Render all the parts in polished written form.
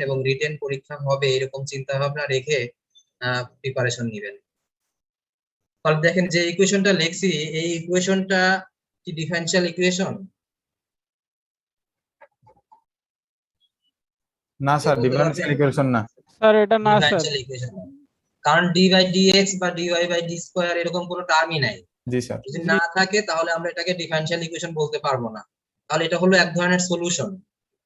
এবং রিটেন পরীক্ষা হবে এরকম চিন্তা ভাবনা রেখে প্রিপারেশন নেবেন। তাহলে দেখেন যে ইকুয়েশনটা লিখছি, এই ইকুয়েশনটা কি ডিফারেনশিয়াল ইকুয়েশন? না স্যার, ডিফারেনশিয়াল ইকুয়েশন না স্যার, এটা না স্যার। ডিফারেনশিয়াল ইকুয়েশন কারণ ডি বাই ডিএক্স বা ডিওয়াই বাই ডি স্কয়ার এরকম কোনো টার্মই নাই। জি স্যার। যদি না থাকে তাহলে আমরা এটাকে ডিফারেনশিয়াল ইকুয়েশন বলতে পারবো না। তাহলে এটা হলো এক ধরনের সলিউশন।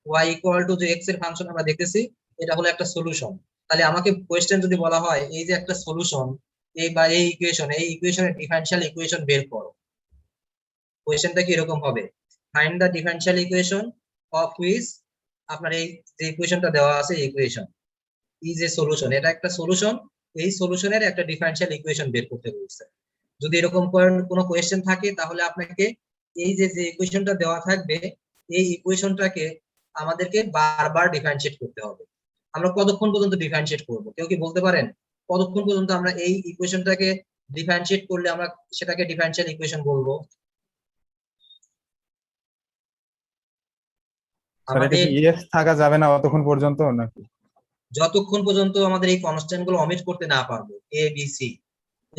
y ইকুয়াল টু যে x এর ফাংশন আমরা দেখতেছি, এটা হলো একটা সলিউশন। তাহলে আমাকে কোশ্চেন যদি বলা হয় এই যে একটা সলিউশন, এই বা এই ইকুয়েশনের ডিফারেনশিয়াল ইকুয়েশন বের করো, কোশ্চেনটা কি এরকম হবে, find the differential equation of which, আপনার এই যে ইকুয়েশনটা দেওয়া আছে ইকুয়েশন ইজ এ সলিউশন, এটা একটা সলিউশন, এই সলিউশনের একটা ডিফারেনশিয়াল ইকুয়েশন বের করতে বলছে। যদি এরকম কোনো কোয়েশ্চেন থাকে তাহলে আপনাকে এই যে ইকুয়েশনটা দেওয়া থাকবে এই ইকুয়েশনটাকে আমাদেরকে বারবার ডিফারেনশিয়েট করতে হবে। আমরা কতক্ষণ পর্যন্ত ডিফারেনশিয়েট করব, কেউ কি বলতে পারেন? কতক্ষণ পর্যন্ত আমরা এই ইকুয়েশনটাকে ডিফারেনশিয়েট করলে আমরা সেটাকে ডিফারেনশিয়াল ইকুয়েশন বলবো? আমাদের ইএক্স থাকা যাবে না অতক্ষণ পর্যন্ত নাকি? যতক্ষণ পর্যন্ত আমাদের এই কনস্ট্যান্ট গুলো অমিট করতে না পারবো, এ বি সি,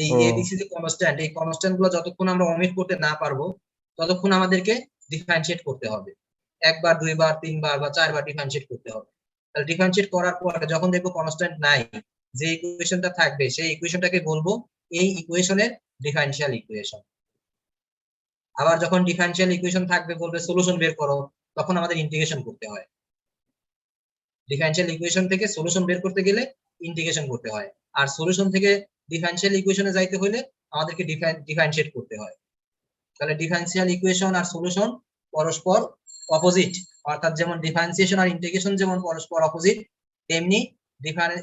এই এবিসি যে কনস্ট্যান্ট, এই কনস্ট্যান্ট গুলো যতক্ষণ আমরা অমিট করতে না পারবো ততক্ষণ আমাদেরকে ডিফারেনশিয়েট করতে হবে। একবার, দুইবার, তিনবার বা চারবার ডিফারেনশিয়েট করতে হবে। তাহলে ডিফারেনশিয়েট করার পরে যখন দেখবো কনস্ট্যান্ট নাই, যে ইকুয়েশনটা থাকবে সেই ইকুয়েশনটাকে বলবো এই ইকুয়েশনের ডিফারেনশিয়াল ইকুয়েশন। আবার যখন ডিফারেনশিয়াল ইকুয়েশন থাকবে বলবে সলিউশন বের করো, তখন আমাদের ইন্টিগ্রেশন করতে হয়। ডিফারেনশিয়াল ইকুয়েশন থেকে সলিউশন বের করতে গেলে ইন্টিগ্রেশন করতে হয়, আর সলিউশন থেকে ডিফারেনশিয়াল ইকুয়েশনে যাইতে হলে আমাদেরকে ডিফারেনশিয়েট করতে হয়। তাহলে ডিফারেনশিয়াল ইকুয়েশন আর সলিউশন পরস্পর অপোজিট, অর্থাৎ যেমন ডিফারেন্সিয়েশন আর ইন্টিগ্রেশন যেমন পরস্পর অপোজিট, তেমনি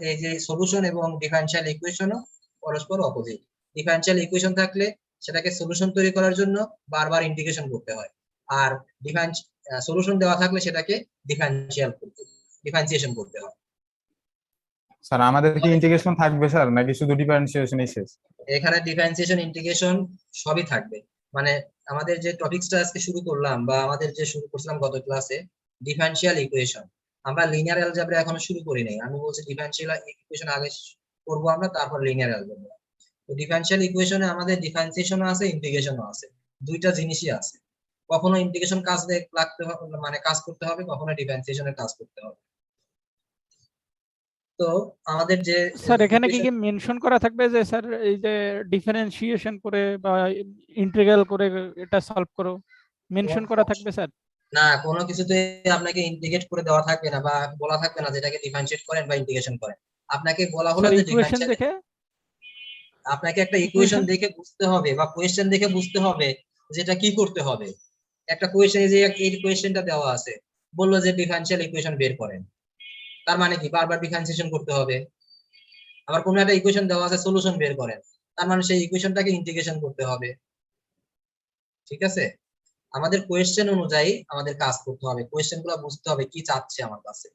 এই যে সলিউশন এবং ডিফারেনশিয়াল ইকুয়েশনও পরস্পর অপোজিট। ডিফারেনশিয়াল ইকুয়েশন থাকলে সেটাকে সলিউশন তৈরি করার জন্য বারবার ইন্টিগ্রেশন করতে হয়, আর সলিউশন দেওয়া থাকলে সেটাকে ডিফারেন্সিয়েশন করতে হয়। স্যার আমাদের কি ইন্টিগ্রেশন থাকবে স্যার, নাকি শুধু ডিফারেন্সিয়েশনই শেষ? এখানে ডিফারেন্সিয়েশন ইন্টিগ্রেশন সবই থাকবে। মানে আমাদের যে টপিকসটা আজকে শুরু করলাম বা আমাদের যে শুরু করছিলাম গত ক্লাসে ডিফারেনশিয়াল ইকুয়েশন, আমরা লিনিয়ার অ্যালজেব্রা এখনো শুরু করি নাই। আমি বলছি ডিফারেনশিয়াল ইকুয়েশন আগে করবো আমরা, তারপর লিনিয়ার অ্যালজেব্রা। তো ডিফারেনশিয়াল ইকুয়েশনে আমাদের ডিফারেন্সিয়েশনও আছে, ইন্টিগ্রেশনও আছে, দুইটা জিনিসই আছে। কখনো ইন্টিগ্রেশন কাজ করতে হবে, কখনো ডিফারেন্সিয়েশনের কাজ করতে হবে। তো আমাদের যে স্যার এখানে কি মেনশন করা থাকবে যে স্যার এই যে ডিফারেন্সিয়েশন করে বা ইন্টিগ্রাল করে এটা সলভ করো, মেনশন করা থাকবে স্যার? না, কোনো কিছুতে আপনাকে ইন্টিগ্রেট করে দেওয়া থাকবে না বা বলা থাকবে না যেটাকে ডিফারেনশিয়েট করেন বা ইন্টিগ্রেশন করেন। আপনাকে বলা হলো যে ইকুয়েশন দেখে আপনাকে একটা ইকুয়েশন দেখে বুঝতে হবে বা কোয়েশ্চেন দেখে বুঝতে হবে যেটা কি করতে হবে। একটা কোয়েশ্চেনে যে এই কোয়েশ্চেনটা দেওয়া আছে, বললো যে ডিফারেনশিয়াল ইকুয়েশন বের করেন, তার মানে কি বারবার ডিফারেন্সিয়েশন করতে হবে। আবার কোনো একটা ইকুয়েশন দেওয়া আছে সলিউশন বের করেন, তার মানে সেই ইকুয়েশনটাকে ইন্টিগ্রেশন করতে হবে। ঠিক আছে, আমাদের কোয়েশ্চেন অনুযায়ী আমাদের কাজ করতে হবে, কোয়েশ্চেন গুলো বুঝতে হবে কি চাচ্ছে আমার কাছে।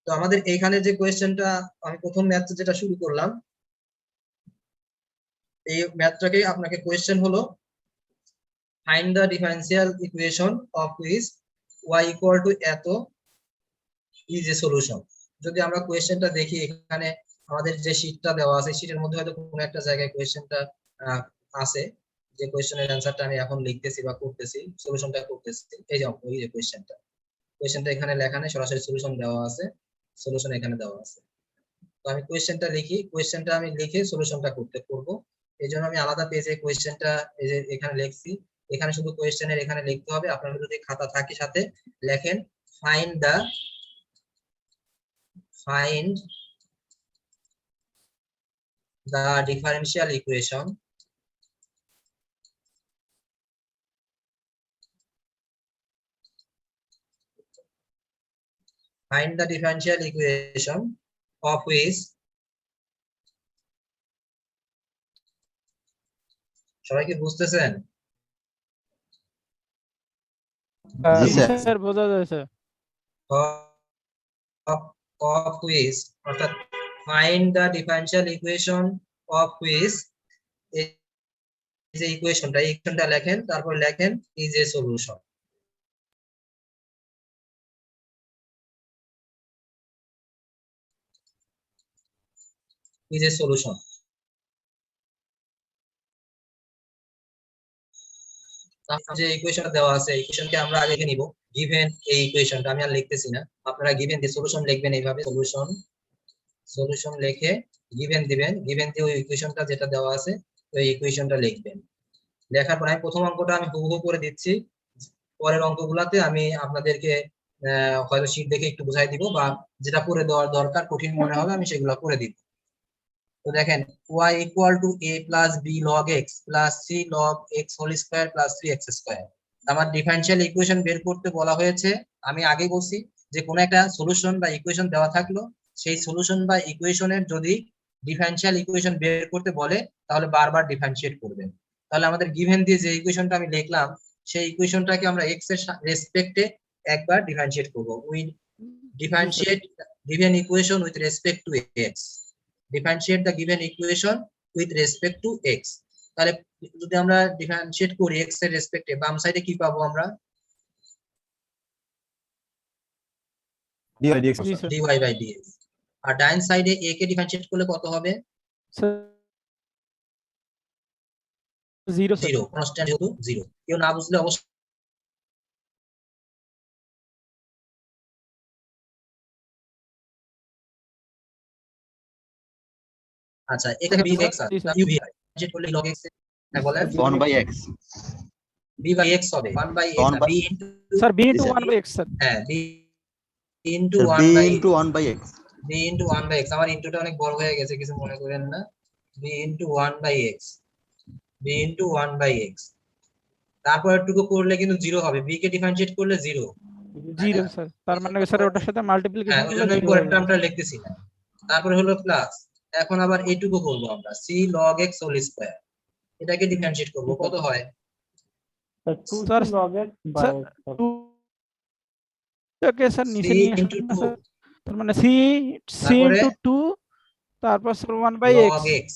তো আমাদের এইখানে যে কোয়েশ্চেনটা আমি প্রথম ম্যাথ যেটা শুরু করলাম, এই ম্যাথটাকে আপনাকে কোয়েশ্চেন হলো find the differential equation of which y equal two এত ইজ এ সলিউশন। যদি আমরা কোয়েশ্চেনটা দেখি, এখানে আমাদের যে শীটটা দেওয়া আছে শীটের মধ্যে হয়তো কোনো একটা জায়গায় কোয়েশ্চেনটা আছে, যে কোয়েশ্চেনের অ্যানসারটা আমি এখন লিখতেছি বা করতেছি, সলিউশনটা করতেছি। এই যে কোয়েশ্চেনটা এখানে লেখা নেই, সরাসরি সলিউশন দেওয়া আছে, সলিউশন এখানে দেওয়া আছে। তো আমি কোয়েশ্চেনটা লিখি, কোয়েশ্চেনটা আমি লিখে সলিউশনটা করব। এই জন্য আমি আলাদা পেজে কোয়েশ্চেনটা এই যে এখানে লিখছি, এখানে শুধু কোয়েশ্চেনের এখানে লিখতে হবে। আপনারা যদি খাতা থাকে সাথে লেখেন find the differential equation of which, সবাই কি বুঝতেছেন? জি স্যার বোঝা যাচ্ছে। of which, অর্থাৎ find the differential equation of which, এই যে ইকুয়েশনটা লেখেন, তারপর লেখেন is a solution। Is a solution. যে ইকুয়েশন দেওয়া আছে ইকুয়েশনকে আমরা আগে লিখে নিব। গিভেন এই ইকুয়েশনটা আমি আর লিখতেছি না, আপনারা গিভেন দিয়ে সলিউশন লিখবেন এইভাবে, সলিউশন লিখে গিভেন দিবেন, গিভেন দিয়ে ওই ইকুয়েশনটা যেটা দেওয়া আছে ওই ইকুয়েশনটা লিখবেন। লেখার পর আমি প্রথম অঙ্কটা আমি হুবহু করে দিচ্ছি, পরের অঙ্কগুলাতে আমি আপনাদেরকে হয়তো শীট দেখে একটু বুঝাই দিব, বা যেটা করে দেওয়ার দরকার কঠিন মনে হবে আমি সেগুলো করে দিব। তো দেখেন y equal to a plus b log x plus c log x whole square plus 3x square. আমার ডিফারেনশিয়াল ইকুয়েশন বের করতে বলা হয়েছে। আমি আগেই বলছি যে কোনো একটা সলিউশন বা ইকুয়েশন দেওয়া থাকলো, সেই সলিউশন বা ইকুয়েশনের যদি ডিফারেনশিয়াল ইকুয়েশন বের করতে বলে তাহলে বারবার ডিফারেনশিয়েট করবেন। তাহলে আমাদের গিভেন দিয়ে যে ইকুয়েশনটা আমি লিখলাম সেই ইকুয়েশনটাকে আমরা x এর রেসপেক্টে একবার ডিফারেনশিয়েট করব। We differentiate given equation with respect to x, differentiate the given equation with respect to x। তাহলে যদি আমরা ডিফারেনশিয়েট করি x এর রেসপেক্টে, বাম সাইডে কি পাবো আমরা? dy dx জি স্যার। dy by dx। আর ডান সাইডে a কে ডিফারেনশিয়েট করলে কত হবে? 0 স্যার। 0, কনস্ট্যান্ট যেহেতু 0। কেউ না বুঝলে অবশ্যই আচ্ছা এখানে b x আছে u v ডিফারেনশিয়েট করলে log x। হ্যাঁ বলেন 1 by x b by x হবে 1 by x, 1 by b into sir b into sir. 1 by x sir. হ্যাঁ b into b 1 by into 1 by x b into 1 by x। আমার ইনটুটা অনেক বড় হয়ে গেছে, কিছু মনে করেন না। b into 1 by x, b into 1 by x। তারপর একটুকু করলে কিন্তু 0 হবে, b কে ডিফারেনশিয়েট করলে 0। 0 স্যার, তার মানে স্যার ওটার সাথে হ্যাঁ মাল্টিপ্লিকেশন ওই করলে জন্য 0 পরের হবে। টার্মটা লিখতেছি না। তারপরে হলো প্লাস, এখন আবার এইটুকু করব আমরা c log x whole square, এটাকে ডিফারেনশিয়েট করব, কত হয়? স্যার স্যার 2 কে স্যার c নিচে নিয়ে into আসুন না 2 স্যার, তার মানে c তারপরে into 2 তারপর sir 1 by x। log x,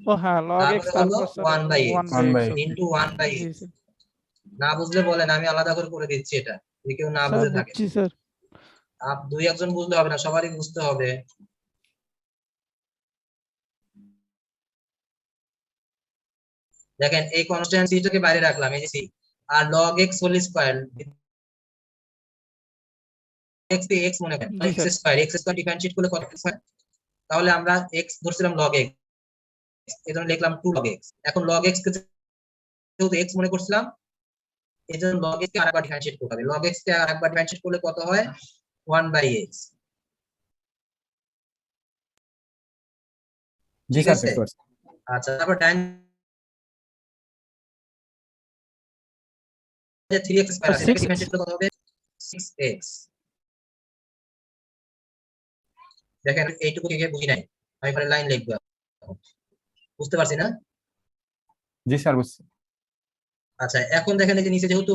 ও হ্যাঁ log x তারপরে হলো তারপর sir 1 by x 1 by x into 1 by G x। Sir. না বুঝলে বলেন, আমি আলাদা করে দিচ্ছি এটা, যদি কেউ না স্যার বুঝে থাকে। বুঝছি স্যার। দুই একজন বুঝলে হবে না, সবারই বুঝতে হবে। দেখেন এই কনস্ট্যান্ট সিটাকে বাইরে রাখলাম, এই যে সি, আর log x whole square, x কে x মনে করেন, জি x স্যার। স্কয়ার ডিফারেনশিয়েট করলে কত হয়? তাহলে আমরা x ধরছিলাম log x, এজন্য লিখলাম 2 log x। এখন log x কে যেহেতু x মনে করছিলাম এজন্য log x কে আরেকবার ডিফারেনশিয়েট করতে হবে। log x কে আরেকবার ডিফারেনশিয়েট করলে কত হয়? 1 by x। জি ঠিক স্যার আছে, দেখতে পাচ্ছি। আচ্ছা তারপর ডান 3x স্কয়ার আছে, এটাকে 6x ডিফারেনশিয়েট করলে কত হবে? 6x। দেখেন এইটুকু কে বুঝি নাই, আমি পরে লাইন লিখবো, বুঝতে পারছি না? জি স্যার বুঝছি। আচ্ছা এখন দেখেন এই যে নিচে যেহেতু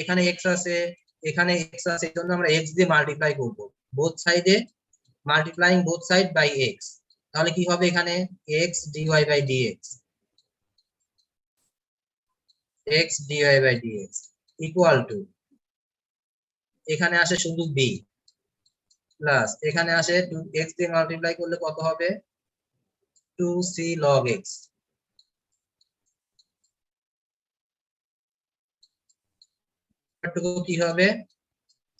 এখানে x আছে এখানে x আছে, এই জন্য আমরা x দিয়ে মাল্টিপ্লাই করব, বোথ সাইডে multiplying both side by x। তাহলে কি হবে এখানে? x dy by dx, x dy by dx equal two, এখানে আসে শুধু b প্লাস এখানে আসে x দিয়ে মাল্টিপ্লাই করলে কত হবে? 2c log x। এটুকু কি হবে?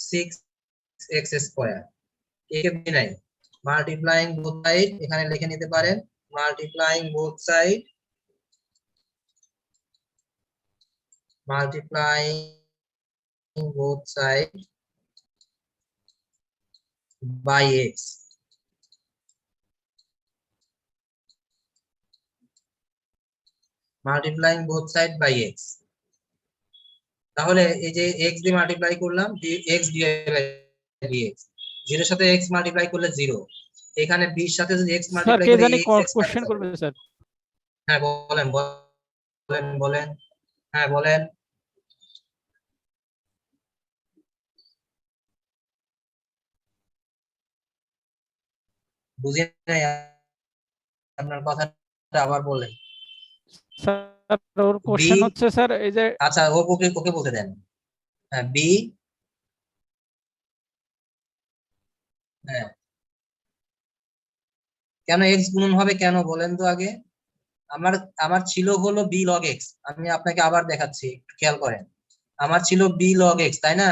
6x square. একে বি নাই, মাল্টিপ্লাইং বোথ সাইড এখানে লিখে নিতে পারেন, multiplying both side, multiplying both side by x। Multiplying both side by x। তাহলে এই যে x দিয়ে মাল্টিপ্লাই করলাম, x dy বাই dx, 0 এর সাথে x মাল্টিপ্লাই করলে 0, এখানে b এর সাথে যদি x স্যার মাল্টিপ্লাই কে করি জানি x কোশ্চেন করবে স্যার। হ্যাঁ বলেন বলেন বলেন, হ্যাঁ বলেন। বুঝি নাই আপনার কথাটা, আবার বলেন। স্যার ওর কোশ্চেন হচ্ছে স্যার এই যে আচ্ছা ওকে ওকে বলতে দেন। হ্যাঁ b হ্যাঁ, কেন এক্স গুণন হবে কেন বলেন তো আগে। আমার আমার ছিল হলো বি লগ এক্স, আমি আপনাকে আবার দেখাচ্ছি, একটু খেয়াল করেন। আমার ছিল বি লগ এক্স, তাই না?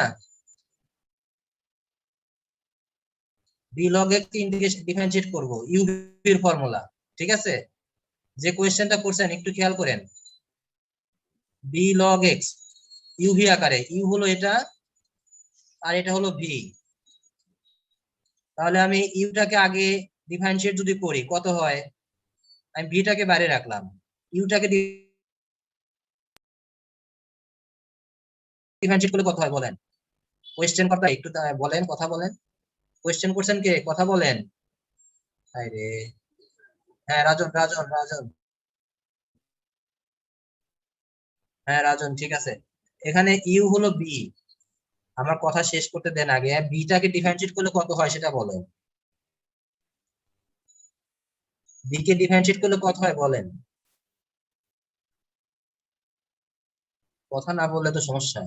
B log x integration differentiate করব ইউ এর ফর্মুলা, ঠিক আছে? যে কোয়েশ্চেনটা করছেন একটু খেয়াল করেন, বি লগ এক্স ইউভি আকারে, ইউ হলো এটা আর এটা হলো ভি। তাহলে আমি ইউটাকে আগে ডিফারেন্সিয়েট যদি করি কত হয়, আমি ভিটাকে বাইরে রাখলাম, ইউটাকে ডিফারেন্সিয়েট করলে কত হয় বলেন? কোয়েশ্চেন করতে একটু বলেন, কথা বলেন। কোয়েশ্চেন করছেন কে, কথা বলেন। আরে হ্যাঁ, রাজন রাজন রাজন, হ্যাঁ রাজন, ঠিক আছে। এখানে ইউ হলো বি, আমার কথা শেষ করতে দেন আগে। বিটাকে ডিফারেন্সিয়েট করলে কত হয় সেটা বলেন, বি কে ডিফারেন্সিয়েট করলে কত হয় বলেন। কথা না বললে তো সমস্যা।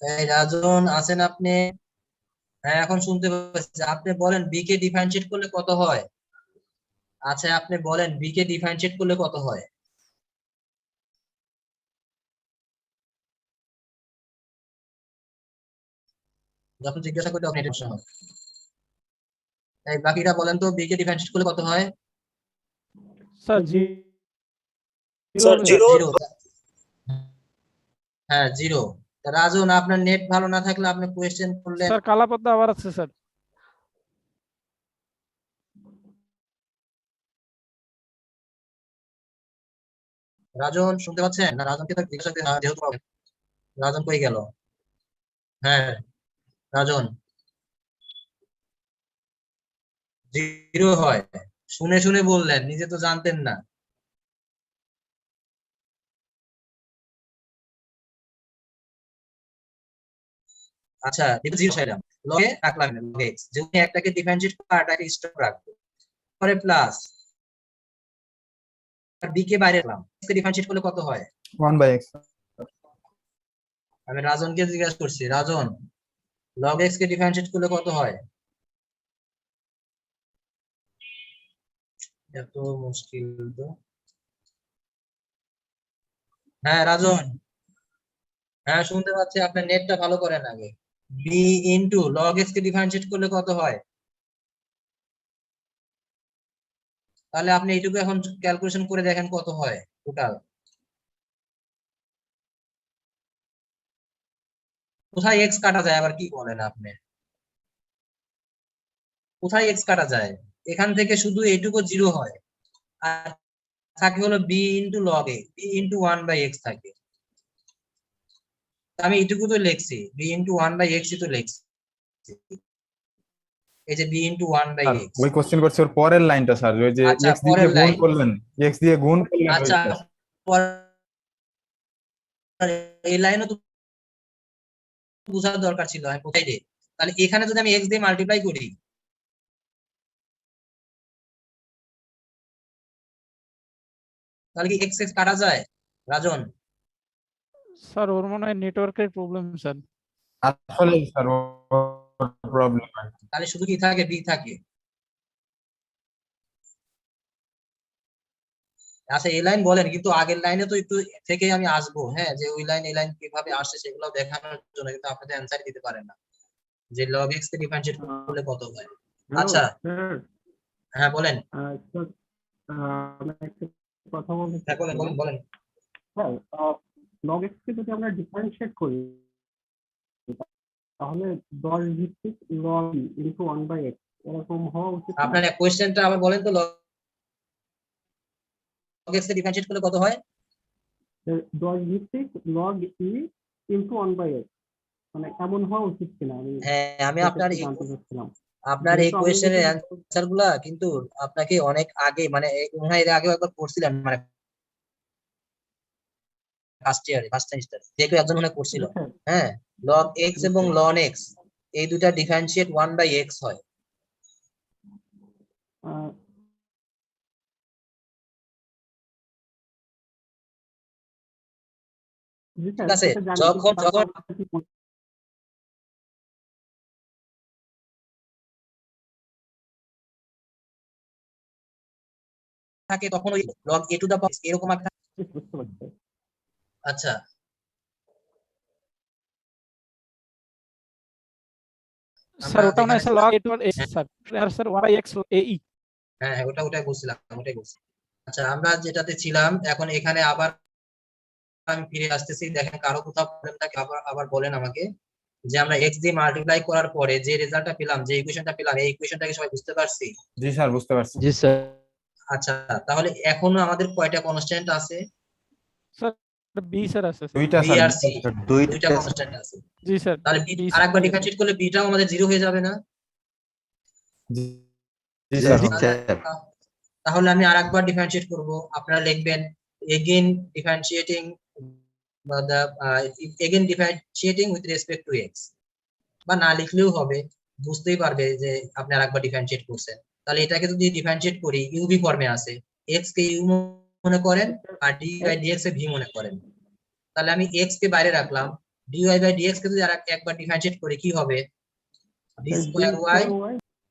এই রাজন আছেন আপনি? হ্যাঁ এখন শুনতে পাচ্ছি, আপনি বলেন বি কে ডিফারেন্সিয়েট করলে কত হয়। আচ্ছা আপনি বলেন বি কে ডিফারেন্সিয়েট করলে কত হয়। যখন জিজ্ঞাসা করি তখন এটা সমস্যা হয়। এই বাকিটা বলেন তো বি কে ডিফারেন্সিয়েট করলে কত হয়। স্যার জিরো স্যার হবে স্যার। জিরো। জিরো। হ্যাঁ জিরো। রাজন আপনার নেট ভালো না থাকলে আপনি কোয়েশ্চেন করলেন। স্যার কালা পদ্মা আবার আছে স্যার। রাজন শুনতে পাচ্ছেন না? রাজনকে তো জিজ্ঞাসা করতে যেহেতু রাজন কই গেল। হ্যাঁ রাজন, জিরো হয়, শুনে শুনে বললেন, নিজে তো জানতেন না। আচ্ছা এটা জিরো সাইলাম, লগে রাখলাম লগে এক্স, যেহেতু একটাকে ডিফারেন্সিয়েট করে আরটাকে স্টপ রাখবো, পরে প্লাস আর বি কে বাইরে রাখলাম, এক্স কে ডিফারেন্সিয়েট করলে কত হয়। 1/x। আমি রাজনকে জিজ্ঞাসা করছি, রাজন লগ এক্স কে ডিফারেন্সিয়েট করলে কত হয়। এত মুশকিল তো। হ্যাঁ রাজন, হ্যাঁ শুনতে পাচ্ছি, আপনার নেটটা ভালো করেন আগে। বি ইনটু লগ এক্স কে ডিফারেন্সিয়েট করলে কত হয়। তাহলে আপনি এইটুকু এখন ক্যালকুলেশন করে দেখেন কত হয় টোটাল। কোথায় এক্স কাটা যায় আবার কি বলেন আপনি, কোথায় এক্স কাটা যায়। এখান থেকে শুধু এইটুকু জিরো হয়, আর থাকে হলো বি ইন্টু লগ এ, বি ইন্টু 1/x থাকে। আমি এইটুকু তো লিখছি, বি ইন্টু 1/x তো লিখছি, এই যে B into one by sir x. ওই কোশ্চেন করছে ওর পরের লাইনটা স্যার, ওই যে আচ্ছা এক্স দিয়ে পরের গুণ লাইন, করলেন, এক্স দিয়ে গুণ করলেন আচ্ছা ওইটা। এই লাইনও তো বোঝার দরকার ছিল, আমি কোথায় রে। তাহলে এখানে যদি আমি এক্স দিয়ে মাল্টিপ্লাই করি, তাহলে কি এক্স এক্স কাটা যায় রাজন। স্যার ওর মনে হয় নেটওয়ার্কের প্রবলেম স্যার। আসলে স্যার প্রবলেম। তাহলে শুধু কি থাকে, বি থাকে। আচ্ছা এই লাইন বলেন, কিন্তু আগের লাইনে তো একটু থেকে আমি আসবো, হ্যাঁ যে ওই লাইন এই লাইন কিভাবে আসছে সেগুলো দেখানোর জন্য, কিন্তু আপনাদের অ্যান্সার দিতে পারেন না যে লগ এক্স কে ডিফারেন্সিয়েট করলে কত হয়। হ্যালো আচ্ছা স্যার। হ্যাঁ বলেন, স্যার আমি একটা কথা বলতে হ্যাঁ বলেন চাচ্ছিলাম। বলেন বলেন। স্যার লগ এক্স কে যদি আমরা ডিফারেন্সিয়েট করি তাহলে 10 ভিত্তিক লগ ইনটু 1/x এরকম হওয়া উচিত না? আপনার কোয়েশ্চেনটা আবার বলেন তো, লগ এক্স কে ডিফারেন্সিয়েট করলে কত হয়। 10 ভিত্তিক লগ ই ইনটু 1/x মানে এমন হওয়া উচিত কিনা আমি হ্যাঁ আমি এটা আপনার একটু এই জানতে চাচ্ছিলাম। আপনার এই যেহেতু আমি যদি কোয়েশ্চেনের অ্যান্সার গুলা কিন্তু আপনাকে অনেক আগে, মানে মনে হয় এর আগে একবার করছিলেন, মানে ফার্স্ট ইয়ারে ফার্স্ট সেমিস্টার যে কেউ একজন মনে হয় করছিল। স্যার হ্যাঁ লগ এক্স এবং লন এক্স এই দুটা ডিফারেন্সিয়েট 1/x হয়। জি স্যার, ঠিক আছে, সেটা জানি, যখন কিন্তু তারপর যখন কি করতে- থাকে তখন ওই log a টু দা পাওয়ার এরকম একটা। বুঝতে পারছি। আচ্ছা, স্যার আমরা ওটা মনে হয় যেখানে লগ ছিলাম, এ টু এক্স স্যার, আর স্যার ওয়াই এক্স এ ই। হ্যাঁ হ্যাঁ, ওটাই বলছিলাম, ওটাই বলছি। আচ্ছা, আমরা যেটাতে ছিলাম এখন এখানে আবার আমি ফিরে আসতেছি। দেখেন কারো কোথাও প্রবলেম থাকে আবার আবার বলেন আমাকে। যে আমরা এক্স দিয়ে মাল্টিপ্লাই করার পরে যে রেজাল্টটা পেলাম, যে ইকুয়েশনটা পেলাম, এই ইকুয়েশনটাকে সবাই বুঝতে পারছি? জি স্যার, বুঝতে পারছি। জি স্যার। আচ্ছা, তাহলে এখনো আমাদের কয়টা কনস্ট্যান্ট আছে? স্যার বি স্যার আছে স্যার। দুইটা বি স্যার, আর সি, দুইটা দুইটা কনস্ট্যান্ট আছে। জি স্যার তাহলে বি আরেকবার ডিফারেন্সিয়েট করলে বিটাও আমাদের জিরো হয়ে যাবে না? জি জি জি স্যার। স্যার। তাহলে আমি আরেকবার ডিফারেন্সিয়েট করব। আপনারা লিখবেন again differentiating the again differentiating with respect to x, বা না লিখলেও হবে, বুঝতেই পারবে যে আপনি আরেকবার ডিফারেন্সিয়েট করছেন। তাহলে এটাকে যদি ডিফারেন্সিয়েট করি, ইউভি ফর্মে আছে, x কে ইউ মনে করেন আর dy বাই dx এ ভি মনে করেন। তাহলে আমি x কে বাইরে রাখলাম, dy বাই dx কে যদি একবার ডিফারেন্সিয়েট করি কি হবে? d square y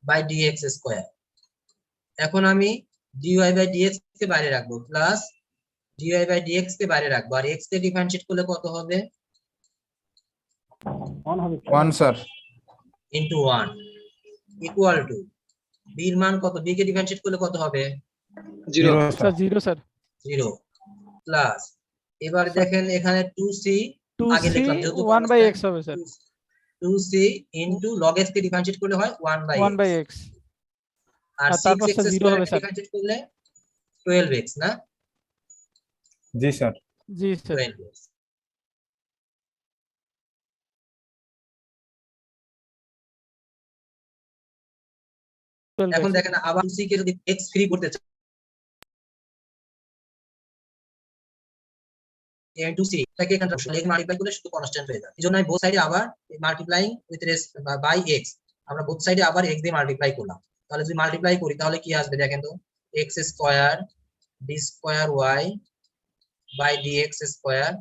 by dx square. এখন আমি dy বাই dx কে বাইরে রাখবো, প্লাস dy বাই dx কে বাইরে রাখবো, আর x কে ডিফারেন্সিয়েট করলে কত হবে? 1 হবে 1 sir. Into 1 equal to b এর মান কত? b কে ডিফারেন্সিয়েট করলে কত হবে? 0 sir sir. Zero sir. 0 plus, এবার দেখেন এখানে 2c টু আগে সি লিখলাম যেহেতু ওয়ান বাই constant, এক্স হবে sir. 2c into log x কে ডিফারেন্সিয়েট করলে হয় 1 by one by x, X. আর আর তারপর 6x স্যার জিরো স্কয়ার হবে কে স্যার। ডিফারেন্সিয়েট করলে 12x, না? জি স্যার। জি স্যার। 12x। এখন দেখেন আবার 2c কে যদি x ফ্রি করতে চাই, into c এটাকে এখানে x মাল্টিপ্লাই করলে শুধু কনস্ট্যান্ট হয়ে যায়। এজন্য আমি বোথ সাইডে আবার মাল্টিপ্লাইং উইথ বাই x, আমরা বোথ সাইডে আবার x দিয়ে মাল্টিপ্লাই করলাম। তাহলে যদি মাল্টিপ্লাই করি তাহলে কি আসবে দেখেন তো, x square d square y by dx square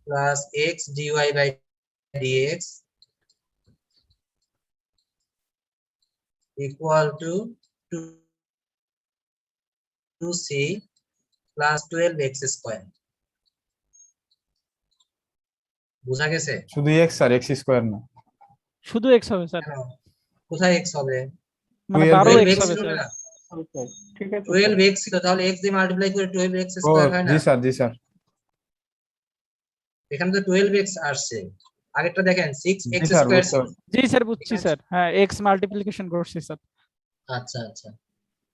plus x dy by dx equal to 2c plus 12x square. বুঝা গেছে? শুধু x স্যার, x স্কয়ার না। শুধু এক্স হবে স্যার, কেন? কোথায় x হবে? মানে 12 বারো 12x এক্স হবে ছিল স্যার। না? স্যার। ঠিক আছে 12x ছিল, তাহলে x দিয়ে মাল্টিপ্লাই করে 12x ও স্কয়ার হয় না? জি স্যার, জি স্যার। এখানে তো 12x আসছে। আগেরটা দেখেন 6x জি স্যার, স্কয়ার বুঝতে ছিল। পারছি। জি স্যার বুঝছি এখানে- স্যার, হ্যাঁ এক্স মাল্টিপ্লিকেশন করছি স্যার। আচ্ছা আচ্ছা,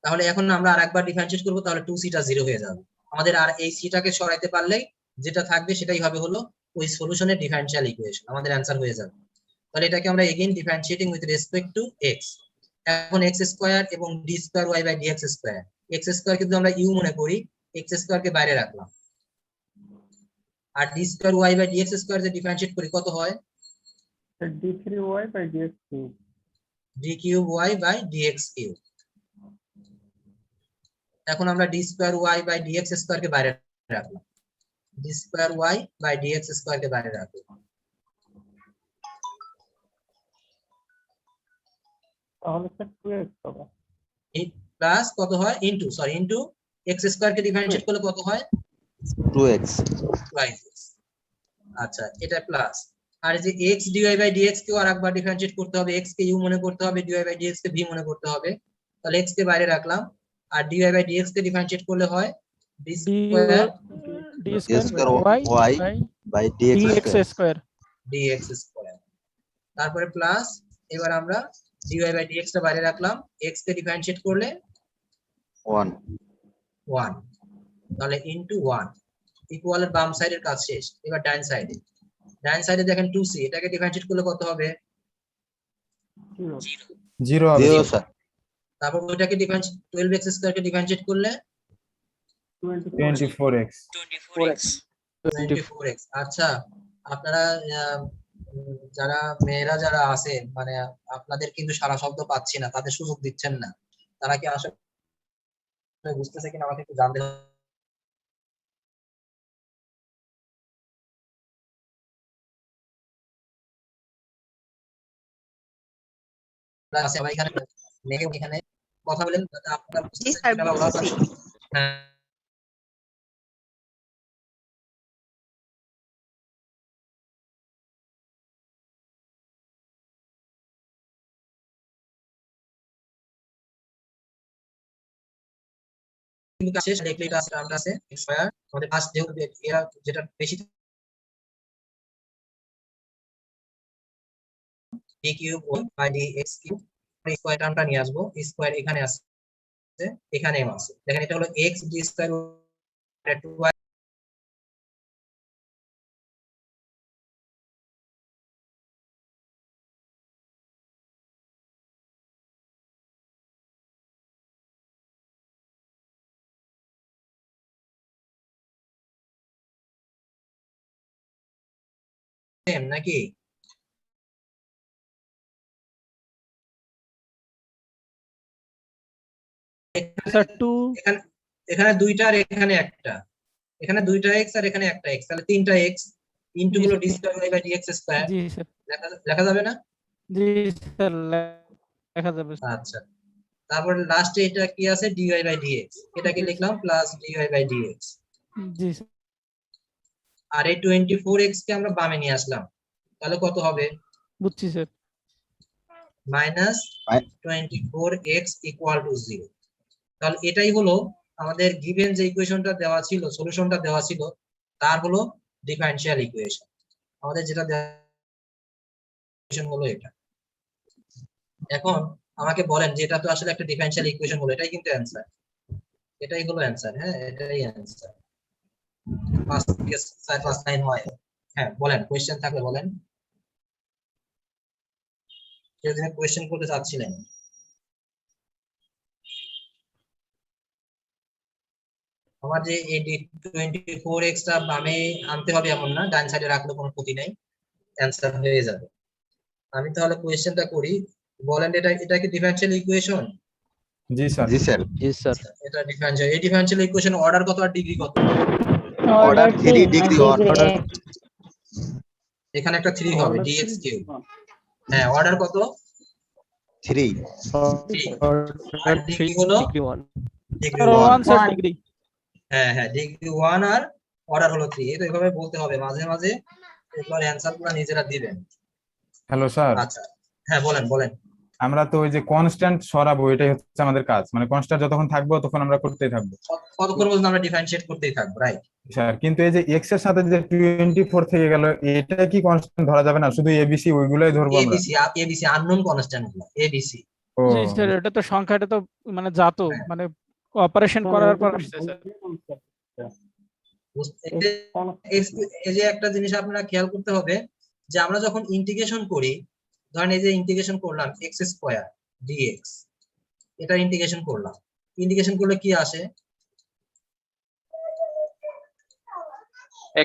তাহলে এখন আমরা আরেকবার ডিফারেন্সিয়েট করব, তাহলে 2c টা 0 হয়ে যাবে। আমাদের আর এই c টাকে সরাইতে পারলেই যেটা থাকবে সেটাই হবে হলো ওই সলিউশনের ডিফারেনশিয়াল ইকুয়েশন, আমাদের অ্যানসার হয়ে যাবে। তাহলে এটাকে আমরা again differentiating with respect to x। এখন x স্কয়ার এবং d square y by dx square, x square কিন্তু আমরা u মনে করি, x স্কয়ার কে বাইরে রাখলাম, আর d square y by dx square যে ডিফারেন্সিয়েট করি কত হয়? d3y by dx cube. d cube y by dx cube. এখন আমরা d square y by dx square কে বাইরে রাখলাম, d square y by dx square কে বাইরে রাখলাম, তাহলে স্যার 2x হবে। প্লাস কত হয় ইনটু x স্কয়ার কে ডিফারেন্সিয়েট করলে কত হয়? 2x 2x। আচ্ছা, এটা প্লাস, আর এই যে x dy বাই dx কেও আরেকবার ডিফারেন্সিয়েট করতে হবে, x কে u মনে করতে হবে, dy বাই dx কে v মনে করতে হবে। তাহলে x কে বাইরে রাখলাম, আর dy বাই dx কে ডিফারেন্সিয়েট করলে হয় d square d a square square y y by by dx dx square square. dx square. তারপরে প্লাস, এবার আমরা dy বাই dx টা বাইরে রাখলাম, x কে ডিফারেন্সিয়েট করলে 1 1, তাহলে ইনটু 1 ইকুয়ালের বাম সাইডের কাজ শেষ। এবার ডান সাইডে দেখেন 2c, এটাকে ডিফারেন্সিয়েট করলে কত হবে? 0 0 হবে 0 স্যার। স্যার তারপর ওইটাকে ডিফারেন্সিয়েট 12x স্কয়ার কে ডিফারেন্সিয়েট করলে 24x। 24x। আচ্ছা, আপনারা যারা মেয়েরা যারা আছে, মানে আপনাদের কিন্তু সারা শব্দ পাচ্ছি না, তাদের সুযোগ দিচ্ছেন না, তারা কি আসলে বুঝতেছে কিনা আমাকে একটু জানতে আছে আমরা এখানে এখানে কথা বলেন যাতে আপনারা জি বুঝতে স্যার, পারেন ওরা বুঝতেছি। হ্যাঁ কিন্তু শেষ লিখলে এটা আমরা আছে স্কয়ার আমাদের ফার্স্ট যেহেতু এরা যেটা বেশি d cube by dx cube square টার্মটা নিয়ে আসবো স্কয়ার এখানে আছে এখানেও আছে দেখেন এটা হলো x d square 2y same নাকি স্যার 2 এখানে এখানে দুইটা আর এখানে একটা এখানে দুইটা x আর এখানে একটা x তাহলে তিনটা x ইনটু হলো d square y by dx square জি স্যার, লেখা যাবে না জি স্যার, লেখা যাবে। আচ্ছা তারপর লাস্টে এটা কি আছে dy বাই dx এটাকে লিখলাম প্লাস dy বাই dx জি স্যার, আর এই 24x কে আমরা বামে নিয়ে আসলাম তাহলে কত হবে বুঝছি sir. Minus 24x equal to 0 তাহলে এটাই হলো আমাদের গিভেন যে ইকুয়েশনটা দেওয়া ছিল সলিউশনটা দেওয়া ছিল তার হলো ডিফারেনশিয়াল ইকুয়েশন আমাদের যেটা ইকুয়েশন হলো এটা এখন আমাকে বলেন যে এটা তো আসলে একটা ডিফারেনশিয়াল ইকুয়েশন হলো এটাই কিন্তু অ্যানসার এটাই হলো অ্যানসার হ্যাঁ এটাই অ্যানসার 5 থেকে 4 5 9 হয় হ্যাঁ বলেন কোশ্চেন থাকলে বলেন কেউ যদি কোশ্চেন করতে চাচ্ছিলেন আমার যে এই 24x টা বামে আনতে হবে এমন না ডান সাইডে রাখলে কোনো ক্ষতি নাই অ্যানসার হয়ে যাবে আমি তাহলে কোশ্চেনটা করি বলেন এটা কি ডিফারেনশিয়াল ইকুয়েশন জি স্যার। জি স্যার। জি স্যার। এটা ডিফারেনশিয়াল এই ডিফারেনশিয়াল ইকুয়েশন অর্ডার কত আর ডিগ্রি কত অর্ডার 3 ডিগ্রি 1 এখানে একটা 3 হবে dx কিউব হ্যাঁ অর্ডার কত 3 আর ডিগ্রি হলো degree 1। Degree sir 1 1 sir degree. হ্যাঁ হ্যাঁ ডিগ্রি 1 আর অর্ডার হলো 3 এটা এভাবে বলতে হবে মাঝে মাঝে এরপর অ্যানসারগুলো নিজেরা দিবেন হ্যালো স্যার, আচ্ছা হ্যাঁ বলেন বলেন আমরা তো ওই যে কনস্ট্যান্ট সরাবো এটাই হচ্ছে আমাদের কাজ, মানে কনস্ট্যান্ট যতক্ষণ থাকবো তখন আমরা করতেই থাকবো কতক্ষণ পর্যন্ত আমরা ডিফারেনশিয়েট করতেই থাকবো রাইট স্যার। কিন্তু এই যে এক্স এর সাথে যে 24 থেকে গেল এটা কি কনস্ট্যান্ট ধরা যাবে না, শুধু এবিসি ওইগুলাই ধরবো আমরা? এবিসি আননোন কনস্ট্যান্ট গুলো এবিসি ও জি স্যার, এটা তো সংখ্যাটা তো মানে জাত হ্যাঁ। মানে অপারেশন করার পর আসছে স্যার। এই যে একটা জিনিস আপনারা খেয়াল করতে হবে যে আমরা যখন ইন্টিগ্রেশন করি ধরেন এই যে ইন্টিগ্রেশন করলাম x স্কয়ার dx এটা ইন্টিগ্রেশন করলাম ইন্টিগ্রেশন করলে কি আসে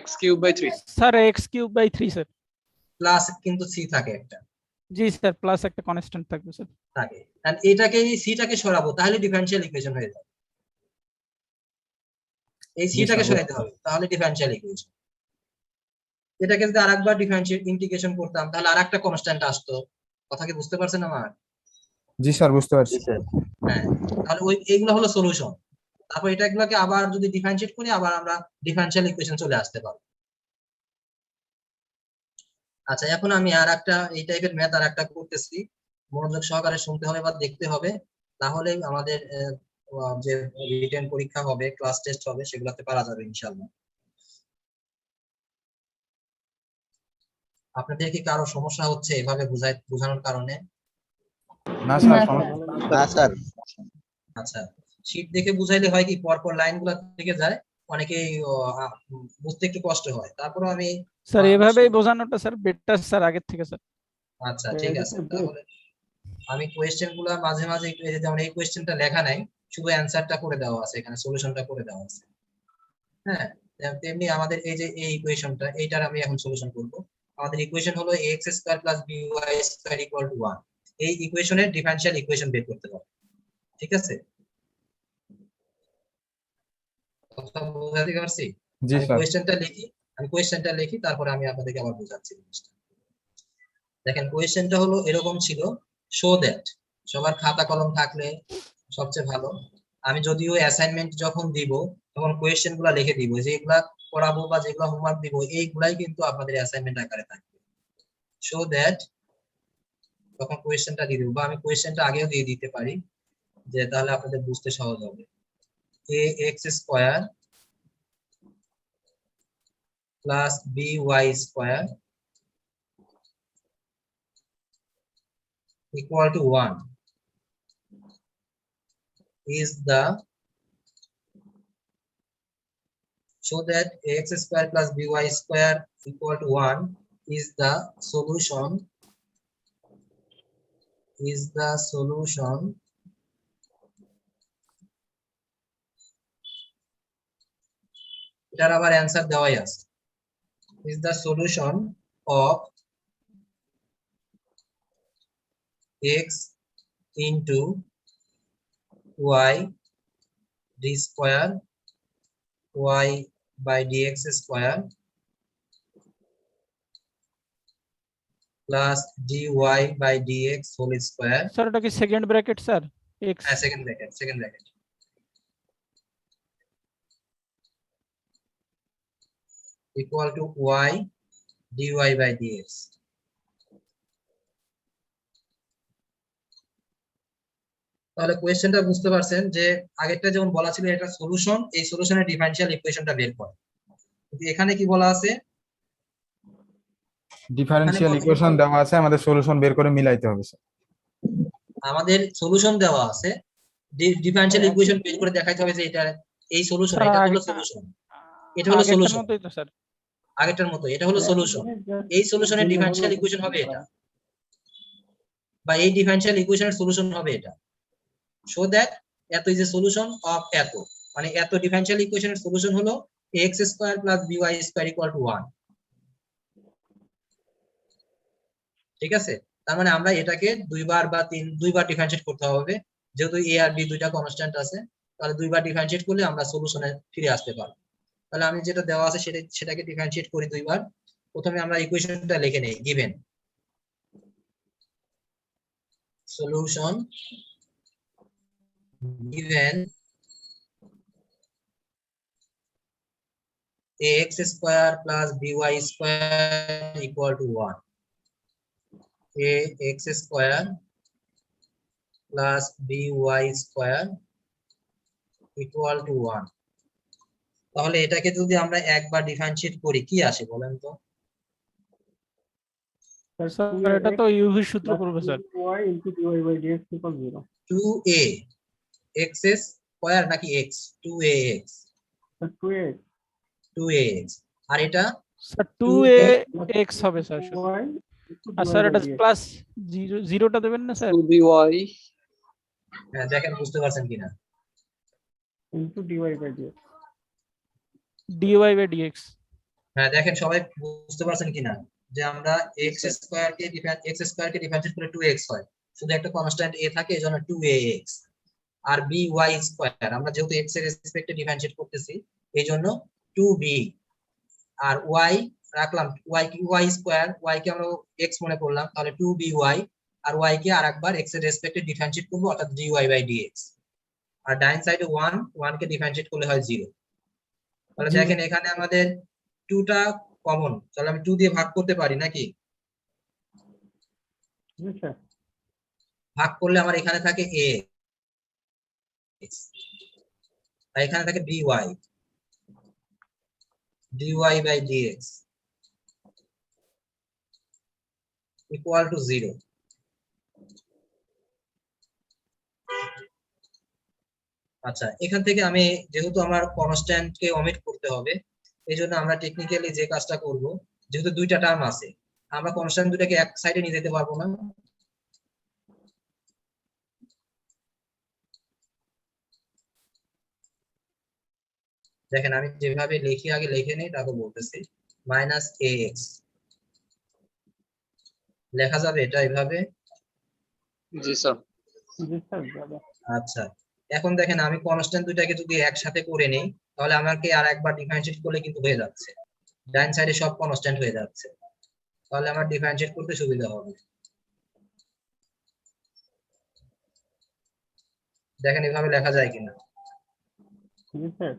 x cube by 3। Sir x³/3 sir. Plus কিন্তু c থাকে একটা জি স্যার, প্লাস একটা কনস্ট্যান্ট থাকবে স্যার। থাকে আর এটাকে এই c টাকে সরাবো তাহলে ডিফারেনশিয়াল ইকুয়েশন হয়ে যাবে এই c টাকে সরাইতে হবে তাহলে ডিফারেনশিয়াল ইকুয়েশন এটাকে যদি আরেকবার ডিফারেনশিয়াল ইন্টিগ্রেশন করতাম তাহলে আরেকটা কনস্ট্যান্ট আসতো কথা কি বুঝতে পারছেন আমার জি স্যার, বুঝতে পারছি। জি স্যার। হ্যাঁ তাহলে এইগুলো হলো সলিউশন তারপর এটাগুলোকে আবার যদি ডিফারেনশিয়েট করি আবার আমরা ডিফারেনশিয়াল ইকুয়েশন চলে আসতে পারবো আচ্ছা এখন আমি আরেকটা এই টাইপের ম্যাথ আরেকটা করতেছি মনোযোগ সহকারে শুনতে হবে বা দেখতে হবে তাহলে আমাদের যে রিটেন পরীক্ষা হবে ক্লাস টেস্ট হবে সেগুলোতে পারা যাবে ইনশাআল্লাহ আপনাদের কি কারো সমস্যা হচ্ছে এভাবে বোঝানোর কারণে না স্যার, না স্যার। আচ্ছা শীট দেখে বুঝাইলে হয় কি পরপর লাইনগুলো থেকে যায় অনেকেই বুঝতে একটু কষ্ট হয় তারপর আমি স্যার এভাবেই বোঝানোটা স্যার বেটার স্যার আগের থেকে স্যার। আচ্ছা ঠিক আছে তাহলে আমি কোয়েশ্চেন গুলা মাঝে মাঝে একটু এই যে যেমন এই কোয়েশ্চেনটা লেখা নাই শুধু অ্যানসারটা করে দেওয়া আছে এখানে সলিউশনটা করে দেওয়া আছে হ্যাঁ তেমনি আমাদের এই যে এই ইকুয়েশনটা এইটার আমি এখন সলিউশন করব আমাদের ইকুয়েশন হলো ax square plus by square equal to 1 এই ইকুয়েশনের ডিফারেনশিয়াল ইকুয়েশন বের করতে হবে ঠিক আছে কথা বুঝাতে পারছি জি আমি স্যার। কোয়েশ্চেনটা লিখি তারপরে আমি আপনাদেরকে আবার বোঝাচ্ছি জিনিসটা দেখেন কোয়েশ্চেনটা হলো এরকম ছিল শো দ্যাট সবার খাতা কলম থাকলে সবচেয়ে ভালো। আমি যদিও অ্যাসাইনমেন্ট যখন দিব তখন কোয়েশ্চেন গুলা লিখে দিব, যেগুলা পড়াবো বা যেগুলা হোমওয়ার্ক দিব এইগুলাই কিন্তু আপনাদের অ্যাসাইনমেন্ট আকারে থাকবে, সো দ্যাট তখন কোয়েশ্চেনটা দিয়ে দিব, বা আমি কোয়েশ্চেনটা আগেও দিয়ে দিতে পারি, যে তাহলে আপনাদের বুঝতে সহজ হবে। ax square plus by square equal to 1 is the, so that ax square plus by square equal to 1 is the solution, এটার আবার অ্যানসার দেওয়াই আছে, is the solution of x into y d square y by dx square plus dy by dx whole square, sir এটা কি second bracket sir? X second bracket equal to y dy by dx. তাহলে কোয়েশ্চেনটা বুঝতে পারছেন যে আগেরটা যেমন বলা ছিল এটা সলিউশন, এই সলিউশনের ডিফারেনশিয়াল ইকুয়েশনটা বের করে, কিন্তু এখানে কি বলা আছে, ডিফারেনশিয়াল ইকুয়েশন দেওয়া আছে, আমাদের সলিউশন বের করে মিলাইতে হবে স্যার। আমাদের সলিউশন দেওয়া আছে, ডিফারেনশিয়াল ইকুয়েশন বের করে দেখাইতে হবে যে এটা এই সলিউশন, স্যার, এটা হলো সলিউশন, এটা হলো আগেরটার সলিউশন, মতোই তো স্যার। আগেরটার মতো এটা হলো সলিউশন, এই সলিউশনের ডিফারেনশিয়াল ইকুয়েশন হবে এটা, বা এই ডিফারেনশিয়াল ইকুয়েশনের সলিউশন হবে এটা, সো দ্যাট এত ইজ এ সলিউশন অফ এত, মানে এত ডিফারেনশিয়াল ইকুয়েশনের সলিউশন হলো ax square plus by square equal to 1। ঠিক আছে, তার মানে আমরা এটাকে দুইবার ডিফারেনশিয়েট করতে হবে, যেহেতু a আর b দুইটা কনস্ট্যান্ট আছে, তাহলে দুইবার ডিফারেনশিয়েট করলে আমরা সলিউশনে ফিরে আসতে পারবো। তাহলে আমি যেটা দেওয়া আছে সেটাকে ডিফারেনশিয়েট করি দুইবার। প্রথমে আমরা ইকুয়েশনটা লিখে নেই, given solution given ax square plus by square equal to 1, ax square plus by square equal to 1। তাহলে এটাকে যদি আমরা একবার ডিফারেনশিয়েট করি কি আসে বলেন তো? স্যার এটা তো ইউভি সূত্র পড়বে sir. y into dy by dx equal 0, 2a x square নাকি x, 2ax 2x আর এটা স্যার 2ax হবে স্যার শুধু। y into আর dy স্যার by এটা dx প্লাস জিরোটা দেবেন না স্যার? 2by হ্যাঁ, দেখেন বুঝতে পারছেন কিনা। into dy by dx। dy by dx। হ্যাঁ, দেখেন সবাই বুঝতে পারছেন কিনা যে আমরা x স্কয়ার কে ডিফারেনশিয়েট করে 2x হয়, শুধু একটা কনস্ট্যান্ট a থাকে এজন্য 2ax, আর by স্কয়ার আমরা যেহেতু x এর রেসপেক্টে ডিফারেনশিয়েট করতেছি এইজন্য 2b, আর y রাখলাম y স্কয়ার, y কে আমরা x মনে করলাম, তাহলে 2by, আর y কে আরেকবার x এর রেসপেক্টে ডিফারেনশিয়েট করব অর্থাৎ dy by dx, আর ডাইন সাইডে 1 কে ডিফারেনশিয়েট করলে হয় 0। তাহলে দেখেন এখানে আমাদের 2টা কমন, তাহলে আমি 2 দিয়ে ভাগ করতে পারি নাকি? ঠিক আছে, ভাগ করলে আমার এখানে থাকে a, আর এখানে থাকে dy by dx equal to 0। আচ্ছা, এখান থেকে আমি যেহেতু আমার কনস্ট্যান্ট কে ওমিট করতে হবে, এইজন্য আমরা টেকনিক্যালি যে কাজটা করব, যেহেতু দুইটা টার্ম আছে আমরা কনস্ট্যান্ট দুটাকে এক সাইডে নিয়ে যেতে পারবো না, দেখেন আমি যেভাবে লিখি আগে লিখে নেই তারপর বলতেছি, -ax লেখা যাবে এটা এভাবে। জি স্যার। জি স্যার যাবে। আচ্ছা, এখন দেখেন আমি কনস্ট্যান্ট দুইটাকে যদি একসাথে করে নেই তাহলে আমাকে আর একবার ডিফারেনশিয়েট করলে কিন্তু হয়ে যাচ্ছে, ডান সাইডে সব কনস্ট্যান্ট হয়ে যাচ্ছে, তাহলে আমার ডিফারেনশিয়েট করতে সুবিধা হবে। দেখেন এভাবে লেখা যায় কিনা। জি স্যার।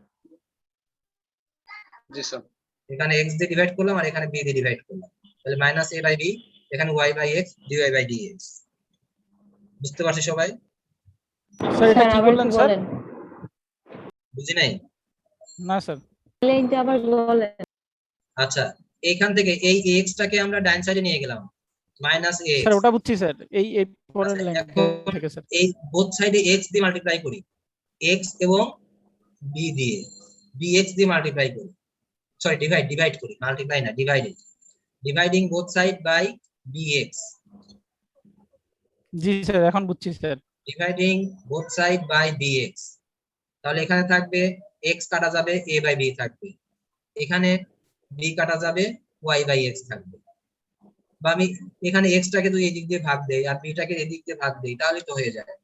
জি স্যার। এখানে x দিয়ে ডিভাইড করলাম আর এখানে b দিয়ে ডিভাইড করলাম, তাহলে মাইনাস a বাই b, এখানে y by x dy by dx। বুঝতে পারছি সবাই? স্যার এটা স্যার কি আবার বললেন একটু স্যার? বলেন, বুঝি নাই? না স্যার। লাইনটা আবার বলেন। আচ্ছা, এইখান থেকে এই x টাকে আমরা ডান সাইডে নিয়ে গেলাম, মাইনাস a। স্যার ওটা বুঝছি স্যার, এই পরের আচ্ছা, লাইন এখন থেকে স্যার। এই বোথ সাইডে x দিয়ে মাল্টিপ্লাই করি, x এবং b দিয়ে, bx দিয়ে মাল্টিপ্লাই করি, সরি ডিভাইড করি, মাল্টিপ্লাই না, dividing both side by bx, জি স্যার এখন বুঝছি sir. Dividing both side by bx। তাহলে এখানে থাকবে x কাটা যাবে, a বাই b থাকবে, এখানে b কাটা যাবে, y বাই x থাকবে। বা আমি এখানে x টাকে যদি এই দিক দিয়ে ভাগ দেই আর b টাকে এই দিক দিয়ে ভাগ দেই, তাহলে তো হয়ে যায়,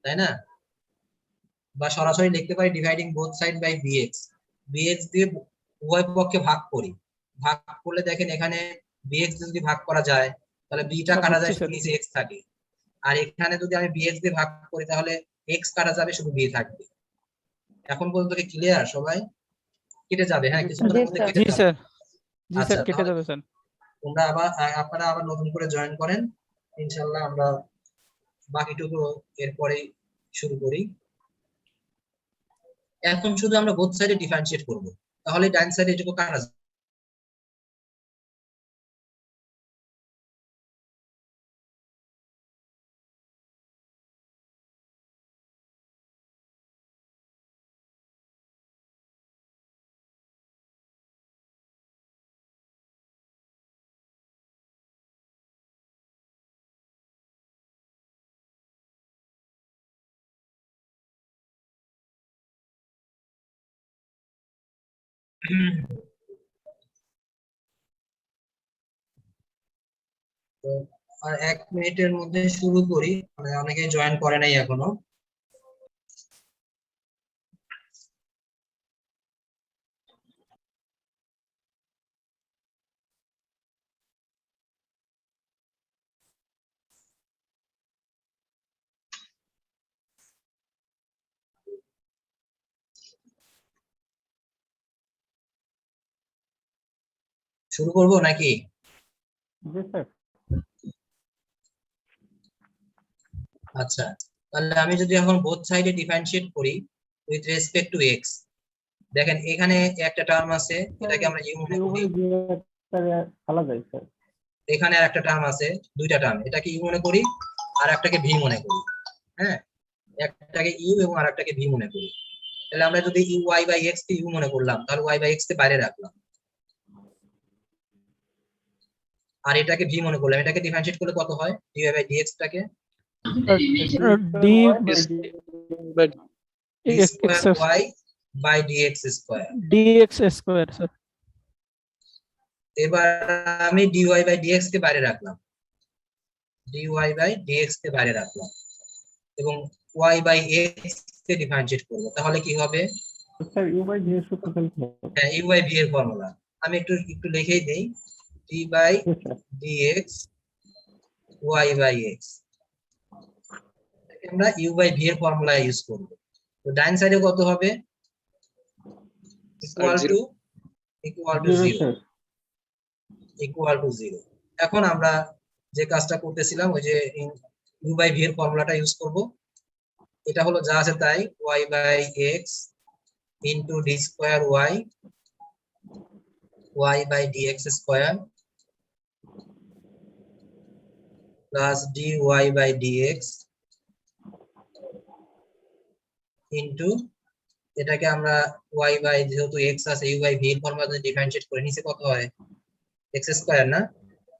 তাই না? বা সরাসরি লিখতে পারি dividing both side by bx দিয়ে উভয় পক্ষে ভাগ করি, ভাগ করলে দেখেন এখানে bx যদি ভাগ করা যায় তাহলে b টা কাটা যায়, শুধু নিচে x থাকে, আর এখানে যদি আমি bx দিয়ে ভাগ করি তাহলে x কাটা যাবে, শুধু b থাকবে। এখন পর্যন্ত কি ক্লিয়ার সবাই? কেটে যাবে, হ্যাঁ কিছুক্ষণের মধ্যে কেটে জি যাবে। স্যার, জি আচ্ছা, স্যার কেটে তাহলে যাবে স্যার। তোমরা আপনারা আবার নতুন করে জয়েন করেন, ইনশাআল্লাহ আমরা বাকিটুকু এরপরেই শুরু করি। এখন শুধু আমরা বোথ সাইডে ডিফারেন্সিয়েট করব, তাহলে ডান সাইডে এটুকু কাটা যাবে। তো আর 1 মিনিটের মধ্যে শুরু করি, মানে অনেকে জয়েন করে নাই এখনো। শুরু করব নাকি? জি স্যার। আচ্ছা, তাহলে আমি যদি এখন বোথ সাইডে ডিফারেন্সিয়েট করি উইথ রেসপেক্ট টু x, দেখেন এখানে একটা টার্ম আছে, এটাকে আমরা u মনে করি, খেলা যায় স্যার। এখানে আর একটা টার্ম আছে, দুইটা টার্ম, এটাকে u মনে করি আর একটাকে v মনে করি। হ্যাঁ, একটাকে u এবং আরেকটাকে v মনে করি। তাহলে আমরা যদি y বাই x কে u মনে করলাম, তাহলে y বাই x কে বাইরে রাখলাম, আর এটাকে v মনে করলাম, এটাকে ডিফারেন্সিয়েট করলে কত হয়? dy বাই dx টাকে D But d square y by dx square. dx square sir. এবার আমি dy বাই dx কে বাইরে রাখলাম, dy বাই dx কে বাইরে রাখলাম এবং y বাই x কে ডিফারেন্সিয়েট করব, তাহলে কি হবে? স্যার ইউ বাই ভি এর সূত্র ফেলতে হবে। হ্যাঁ, u বাই v এর ফর্মুলা আমি একটু লিখেই দেই, d by dx y by x, আমরা u বাই v এর ফর্মুলা ইউজ করব। তো ডান সাইডে কত হবে? Equal to 0, equal to 0। এখন আমরা যে কাজটা করতেছিলাম, ওই যে u বাই v এর ফর্মুলাটা ইউজ করব। এটা হলো যা আছে তাই, y বাই x ইনটু d square y by dx square plus dy by dx into, এটাকে আমরা y বাই, যেহেতু x আছে, u বাই v এর ফর্মুলাতে ডিফারেন্সিয়েট করে নিচে কত হয়? x স্কয়ার না,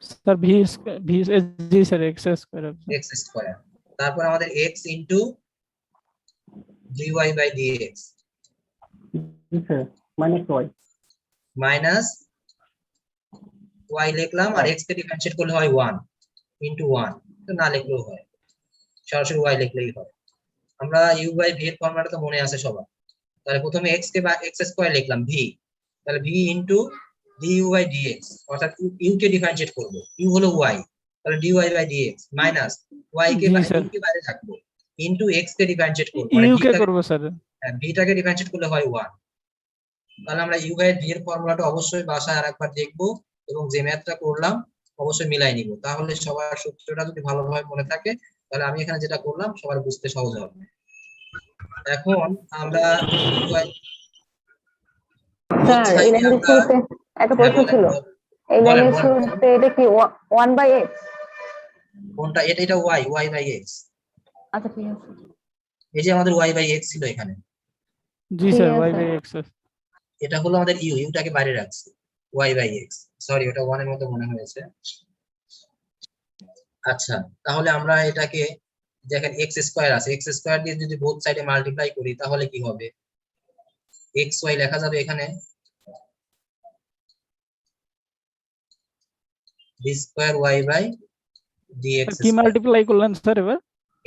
স্যার ভি জি sir X square. x square, তারপর আমাদের x into dy by dx জি sir minus Y. Minus y লিখলাম, আর x কে ডিফারেন্সিয়েট করলে হয় 1 ইনটু 1, তো না লিখলেও হয়, সরাসরি y লিখলেই হয়। আমরা u বাই v এর ফর্মুলাটা তো মনে আছে সবার, তাহলে প্রথমে x কে বা x স্কয়ার লিখলাম v, তাহলে v into du by dx, অর্থাৎ u কে ডিফারেন্সিয়েট করব, u হলো y, তাহলে dy by dx minus y কে জি, স্যার। u কে বাইরে রাখবো, ইনটু এক্স কে ডিফারেন্সিয়েট করব ইউ কে করবো স্যার। ভিটাকে ডিফারেন্সিয়েট করলে হয় 1। তাহলে আমরা ইউ বাই ভি এর ফর্মুলাটা অবশ্যই বাসায় আরেকবার দেখবো এবং যে ম্যাথটা করলাম অবশ্যই মিলাই নিব, তাহলে সবার সূত্রটা যদি ভালোভাবে মনে থাকে তাহলে আমি এখানে যেটা করলাম সবার বুঝতে সহজ হবে। এখন আমরা UI স্যার এই লাইনের আমরা শুরুতে একটা হ্যাঁ প্রশ্ন ছিল, এই বলেন লাইনের বলেন শুরুতে এটা কি 1/x? কোনটা? এটা y বাই এক্স। আচ্ছা ঠিক আছে, এই যে আমাদের y বাই এক্স ছিল এখানে, জি ঠিক স্যার, আছে। Y by x. এটা হলো আমাদের ইউটাকে বাইরে রাখছি, y বাই এক্স। সরি, ওটা 1 এর মতো মনে হয়েছে। আচ্ছা, তাহলে আমরা এটাকে দেখেন এক্স স্কয়ার আছে, এক্স স্কয়ার দিয়ে যদি বোথ সাইডে মাল্টিপ্লাই করি তাহলে কি হবে? এক্স ওয়াই লেখা যাবে এখানে d square y by d x কি মাল্টিপ্লাই করলেন স্যার এবার?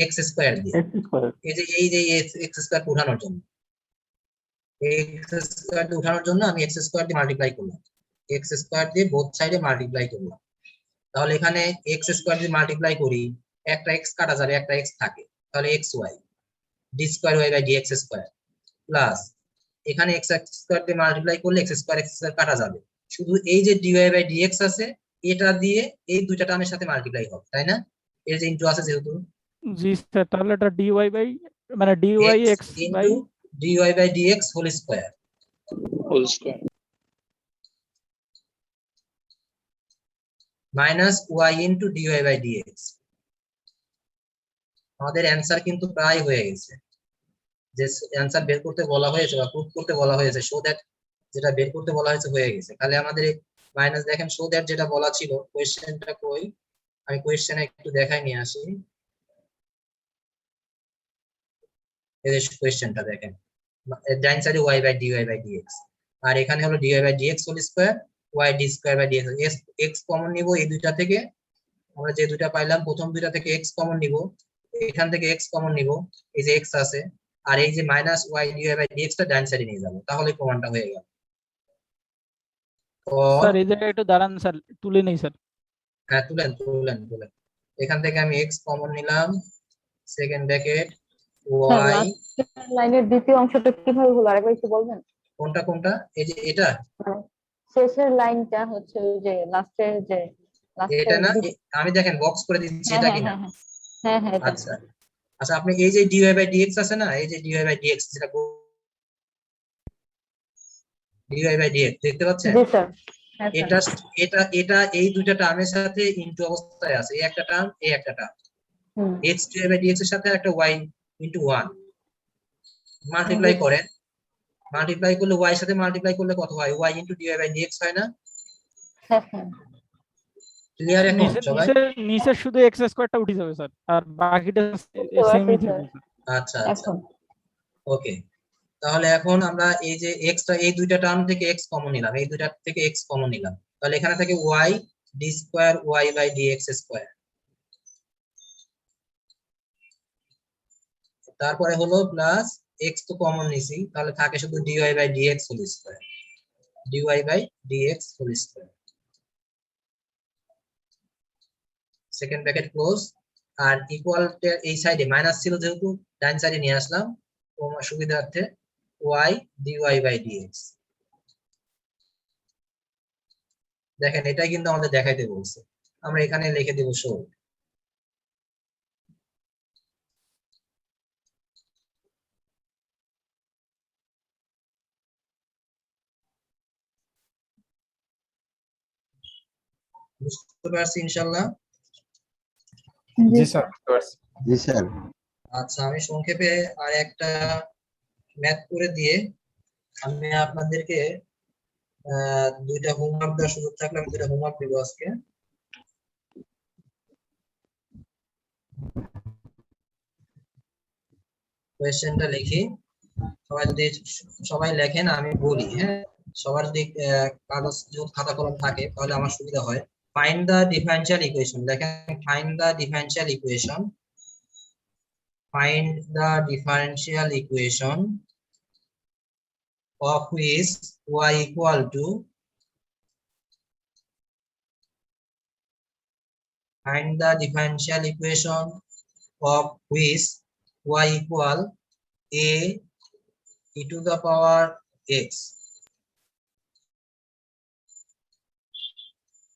এক্স স্কয়ার দিয়ে। X square. এই যে এক্স স্কয়ার উঠানোর জন্য, এক্স স্কয়ার দিয়ে উঠানোর জন্য আমি এক্স স্কয়ার দিয়ে মাল্টিপ্লাই করলাম, এক্স স্কয়ার দিয়ে বোথ সাইডে মাল্টিপ্লাই করলাম। তাহলে এখানে এক্স স্কয়ার দিয়ে মাল্টিপ্লাই করি, একটা এক্স কাটা যাবে, একটা এক্স থাকে, তাহলে x y D square y by d x square plus এখানে এক্স স্কয়ার দিয়ে মাল্টিপ্লাই করলে এক্স স্কয়ার কাটা যাবে, শুধু এই যে ডিওয়াই বাই ডিএক্স আছে এটা দিয়ে এই দুইটা টার্মের সাথে মাল্টিপ্লাই হবে, তাই না? এই যে ইনটু আছে যেহেতু, জি স্যার, তাহলে এটা ডিওয়াই বাই মানে dy x by into dy by dx whole square whole square. Minus y into dy by dx. আমাদের অ্যানসার কিন্তু প্রায় হয়ে গেছে, যে অ্যানসার বের করতে বলা হয়েছে বা প্রুফ করতে বলা হয়েছে, শো দ্যাট যেটা বের করতে বলা হয়েছে হয়ে গেছে। তাহলে আমাদের মাইনাস দেখেন শো দ্যাট যেটা বলা ছিল, কোয়েশ্চেনটা কই, আমি কোয়েশ্চেনে একটু দেখাই নিয়ে আসি। এই যে কোয়েশ্চেনটা দেখেন, ডাইন সাইডে Y by DY by DX, আর এখানে হলো DY by dx whole square, Y D square by DX. X common নিব এই দুইটা থেকে, আমরা যে দুইটা পাইলাম প্রথম দুইটা থেকে এক্স কমন নিব, এখান থেকে এক্স কমন নিব, এই যে এক্স আছে, আর এই যে minus y dy by dx টা ডান সাইডে নিয়ে যাব, তাহলে প্রমাণটা হয়ে গেল। তো স্যার এই জায়গায় একটু দাঁড়ান স্যার, তুলে নেই স্যার। হ্যাঁ তুলেন তুলেন তুলেন, এখান থেকে আমি এক্স কমন নিলাম, সেকেন্ড ব্র্যাকেট ওয়াই, লাইনের দ্বিতীয় অংশটা কিভাবে হলো আরেকবার একটু বলবেন? কোনটা কোনটা? এই যে এটা, মানে শেষের লাইনটা হচ্ছে ওই যে লাস্টের যে এটা না, আমি দেখেন বক্স করে দিচ্ছি, এটা কিনা? হ্যাঁ হ্যাঁ এটা। আচ্ছা আচ্ছা, আপনি এই যে ডিওয়াই বাই ডিএক্স আছে না, এই যে ডিওয়াই বাই ডিএক্স যেটা ডিওয়াই বাই ডিএক্স দেখতে পাচ্ছেন? জি স্যার। হ্যাঁ এটা স্যার। এটা এটা এই দুইটা টার্মের সাথে ইনটু অবস্থায় আছে, এই একটা টার্ম এই একটা টার্ম, হুম। এক্স ডিওয়াই বাই ডিএক্স এর সাথে একটা ওয়াই ইনটু 1 মাল্টিপ্লাই করেন, মাল্টিপ্লাই করলে ওয়াই এর সাথে মাল্টিপ্লাই করলে কত হয়? Y into dy by dx হয় না? হ্যাঁ হ্যাঁ। ক্লিয়ার এখন সবাই? নিচে শুধু এক্স স্কয়ারটা উঠে যাবে স্যার, আর বাকিটা সেমই থাকবে স্যার। আচ্ছা আচ্ছা এখন ওকে, তাহলে এখন আমরা এই যে এক্সটা এই দুইটা টার্ম থেকে এক্স কমন নিলাম, এই দুইটা থেকে এক্স কমন নিলাম, তাহলে এখানে থেকে y D square y by dx square, তারপরে হলো প্লাস এক্স তো কমন নিছি, তাহলে থাকে শুধু dy by dx whole square, dy by dx whole square, second bracket close, আর ইকুয়াল এই সাইডে মাইনাস ছিল যেহেতু ডান সাইডে নিয়ে আসলাম তোমার সুবিধার্থে, ওয়াই ডিওয়াই বাই ডিএক্স। দেখেন এটাই কিন্তু আমাদের দেখাইতে বলছে, আমরা এখানে লিখে দেব শো। বুঝতে পারছি ইনশাআল্লাহ? জি স্যার, বুঝতে পারছি। জি স্যার। আচ্ছা, আমি সংক্ষেপে আর একটা ম্যাথ করে দিয়ে আমি আপনাদেরকে দুইটা হোমওয়ার্ক দেওয়ার সুযোগ থাকলে আমি দুইটা হোমওয়ার্ক দিব আজকে। কোয়েশ্চেনটা লিখি, সবাই যদি সবাই লেখেন আমি বলি, হ্যাঁ সবার যদি কাগজ খাতা কলম থাকে তাহলে আমার সুবিধা হয়। ফাইন্ড দা ডিফারেনশিয়াল ইকুয়েশন, দেখেন find the differential equation, find the differential equation of which y equal to, find the differential equation of which y equal a e to the power x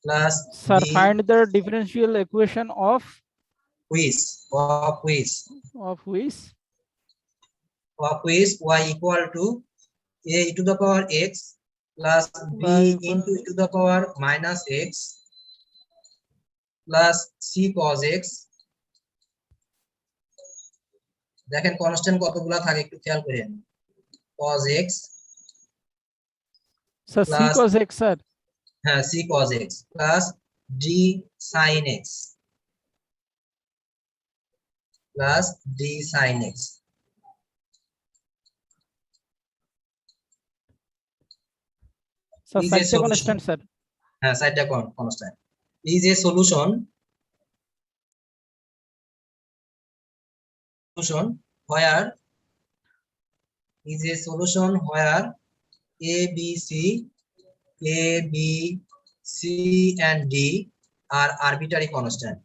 plus Sir, b find the differential equation of which y equal to a e to the power x plus b y equal- into e to the power minus x plus c cos x। দেখেন constant কতগুলা থাকে একটু খেয়াল করেন, cos x sir, c plus cos x, sir. হ্যাঁ c cos x plus d sin x plus d sin x। Sir, Is a side solution. constant, sir. হ্যাঁ সাইডটা constant. is a solution where a b c and d are arbitrary constant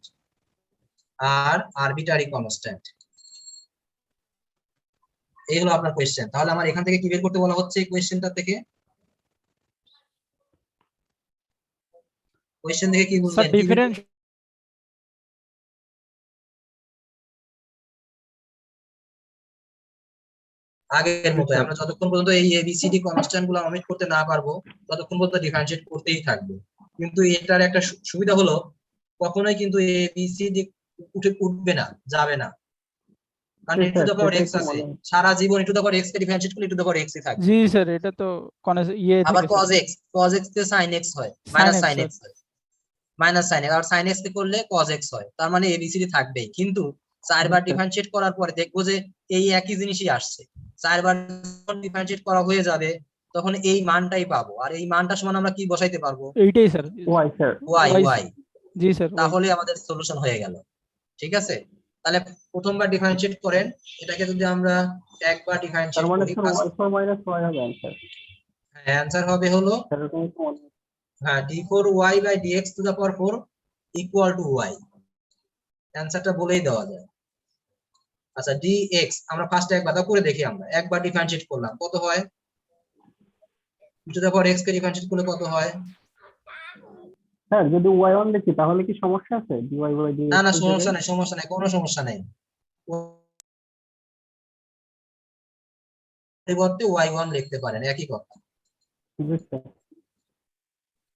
এই হলো আপনার question. তাহলে আমার এখান থেকে কি বের করতে বলা হচ্ছে এই কোশ্চেনটা থেকে? কোশ্চেন থেকে কি Sir, বুঝলেন? difference আগের মতো আমরা যতক্ষণ পর্যন্ত এই এবিসিডি কনস্ট্যান্ট গুলো অমিট করতে না পারবো ততক্ষণ পর্যন্ত ডিফারেন্সিয়েট করতেই থাকবো। কিন্তু এটার একটা সুবিধা হলো কখনোই কিন্তু এবিসিডি উঠবে না, যাবে না, কারণ e to the power x আছে, সারা জীবন e to the power x কে ডিফারেন্সিয়েট করলে e to the power x ই থাকবে। জি স্যার, এটা তো ইয়ে আবার থেকে cos x তে sin x হয়, মাইনাস sin x হয়, মাইনাস sin x, আর sin x তে করলে cos x হয়, তার মানে এবিসিডি থাকবেই। কিন্তু চারবার ডিফারেন্সিয়েট করার পরে দেখবো যে এই একই জিনিসই আসছে, চারবার ডিফারেন্সিয়েট করা হয়ে যাবে তখন এই মানটাই পাবো, আর এই মানটা সমান আমরা কি বসাইতে পারবো? এইটাই স্যার। Y sir. y। জি স্যার, তাহলে আমাদের সলিউশন হয়ে গেল। ঠিক আছে, তাহলে প্রথমবার ডিফারেন্সিয়েট করেন, এটাকে যদি আমরা একবার তার ডিফারেন্সিয়েট মানে করি, স্যার y4 মাইনাস y হবে অ্যানসার। হ্যাঁ অ্যানসার হবে হলো স্যার এরকম তো মনে হয়। হ্যাঁ d4y by dx to the power 4 equal to y। অ্যানসারটা বলেই দেওয়া যায়। আচ্ছা dx আমরা ফার্স্টে একবার করে দেখি, আমরা একবার ডিফারেন্সিয়েট করলাম কত হয়, e to the power x কে ডিফারেন্সিয়েট করলে কত হয়? স্যার যদি y1 লিখি তাহলে কি সমস্যা আছে? dy বাই dx না না সমস্যা নাই, কোনো সমস্যা নাই। পরিবর্তে y1 লিখতে পারেন, একই কথা।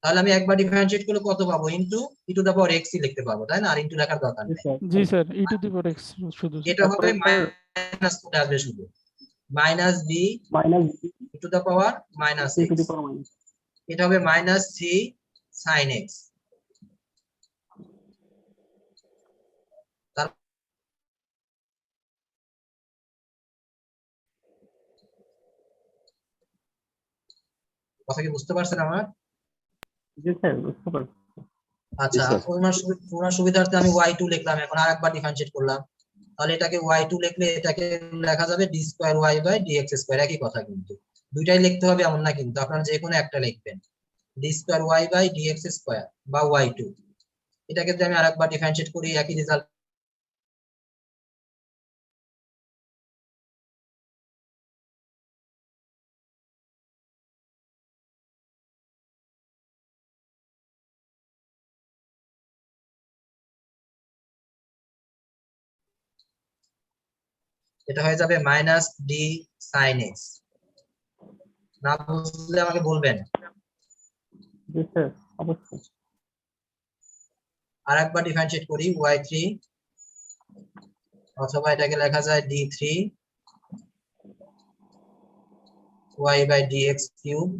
তাহলে আমি একবার ডিফারেন্সিয়েট করলে কত পাবো? Into e to the power x ই লিখতে পাবো, তাই না? আর ইনটু লেখার দরকার নেই। জি sir, e to the power x শুধু। এটা হবে মাইনাস চলে আসবে শুধু, minus b minus e to the power minus c x, to the power minus. এটা হবে মাইনাস c sin x। কথা কি বুঝতে পারছেন আমার? জি স্যার বুঝতে পারছি। আচ্ছা ওনার সুবিধার্থে আমি y2 লিখলাম, এখন আরেকবার ডিফারেন্সিয়েট করলাম, তাহলে এটাকে y2 লিখলে এটাকে লেখা যাবে d square y by dx square, একই কথা। কিন্তু দুইটাই লিখতে হবে এমন না, কিন্তু আপনারা যে কোনো একটা লিখবেন, d square y by dx square বা y2। এটাকে যদি আমি আরেকবার ডিফারেন্সিয়েট করি একই রেজাল্ট। এটা হয়ে যাবে মাইনাস d sin x। না বুঝলে আমাকে বলবেন। জি স্যার অবশ্যই। আরেকবার ডিফারেন্সিয়েট করি y3, অথবা এটাকে লেখা যায় d3 y by dx cube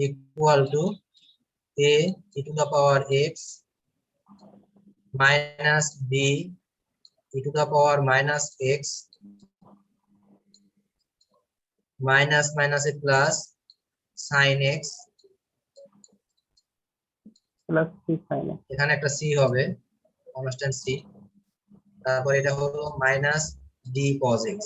equal to a e to the power x minus b e to the power minus x minus minus a plus sin x, plus c sin x। এখানে একটা c হবে, constant c, তারপর এটা হলো minus d cos x।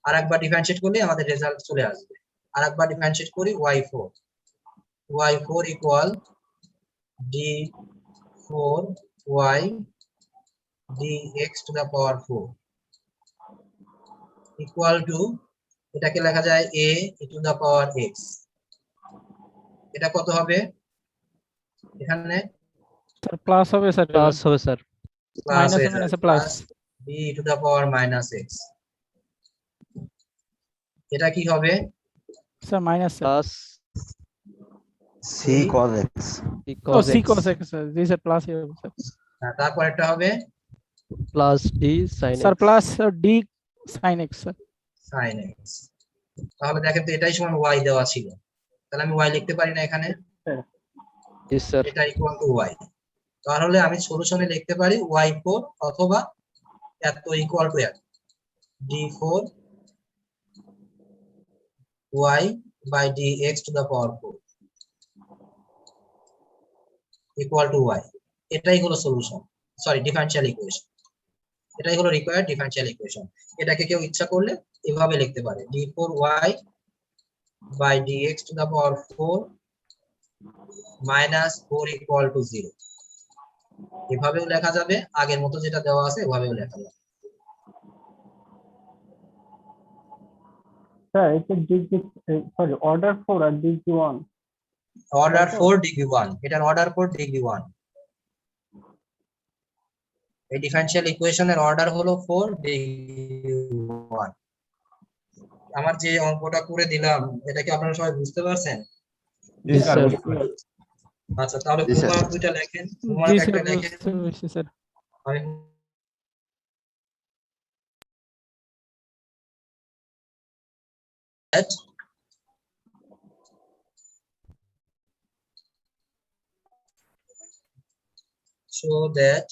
আরেকবার differentiate করলে আমাদের result চলে আসবে। আরেকবার ডিফারেন্সিয়েট করি y4 equal d 4y dx to the power 4 equal to এটাকে লেখা যায় a to the power x। এটা কত হবে এখানে স্যার প্লাস হবে স্যার, প্লাস হবে স্যার। প্লাস মাইনাসে মাইনাসে plus. b to the power minus x। এটা কি হবে sir minus sir, plus C cos x ও সি cos x স্যার, জি স্যার প্লাস হবে স্যার। তারপর একটা হবে plus D sine sir plus D sin x sir. sin x। তাহলে দেখেন তো এটাই সমান y দেওয়া ছিল, তাহলে আমি y লিখতে পারি না এখানে, ইয়েস স্যার। এটা ইকুয়াল টু y। তাহলে আমি সলিউশনে লিখতে পারি y4 অথবা এত ইকুয়াল টু এত d4 y by dx to the power 4 equal to y। এটাই হলো সলিউশন, সরি ডিফারেনশিয়াল ইকুয়েশন। এটাই হলো রিকোয়ার্ড ডিফারেনশিয়াল ইকুয়েশন। এটাকে কেউ ইচ্ছা করলে এভাবে লিখতে পারে d4y by dx to the power 4 minus 4 equal to 0। এভাবেও লেখা যাবে, আগের মতো যেটা দেওয়া আছে এভাবেও লেখা যাবে। স্যার এটা ডিগ্রি, সরি অর্ডার 4 আর ডিগ্রি 1। অর্ডার 4 ডিগ্রি 1, এটার অর্ডার 4 ডিগ্রি 1। এই ডিফারেনশিয়াল ইকুয়েশনের অর্ডার হলো 4 ডিগ্রি 1। আমার যে অঙ্কটা করে দিলাম এটা কি আপনারা সবাই বুঝতে পারছেন? জি স্যার, স্যার। বুঝতে পারছি। আচ্ছা তাহলে জি, স্যার। হোমওয়ার্ক দুইটা লেখেন, জি হোমওয়ার্ক স্যার একটা লেখেন। বুঝতে পেরেছি স্যার। আমি that show that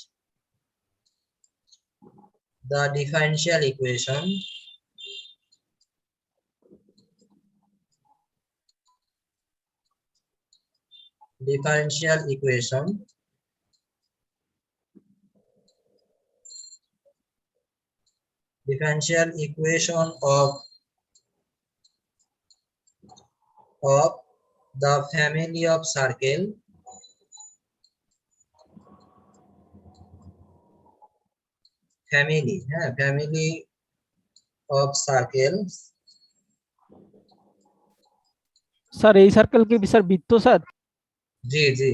the differential equation of the family of circle family of circles sir এই সার্কেল কি স্যার বৃত্ত স্যার? জি জি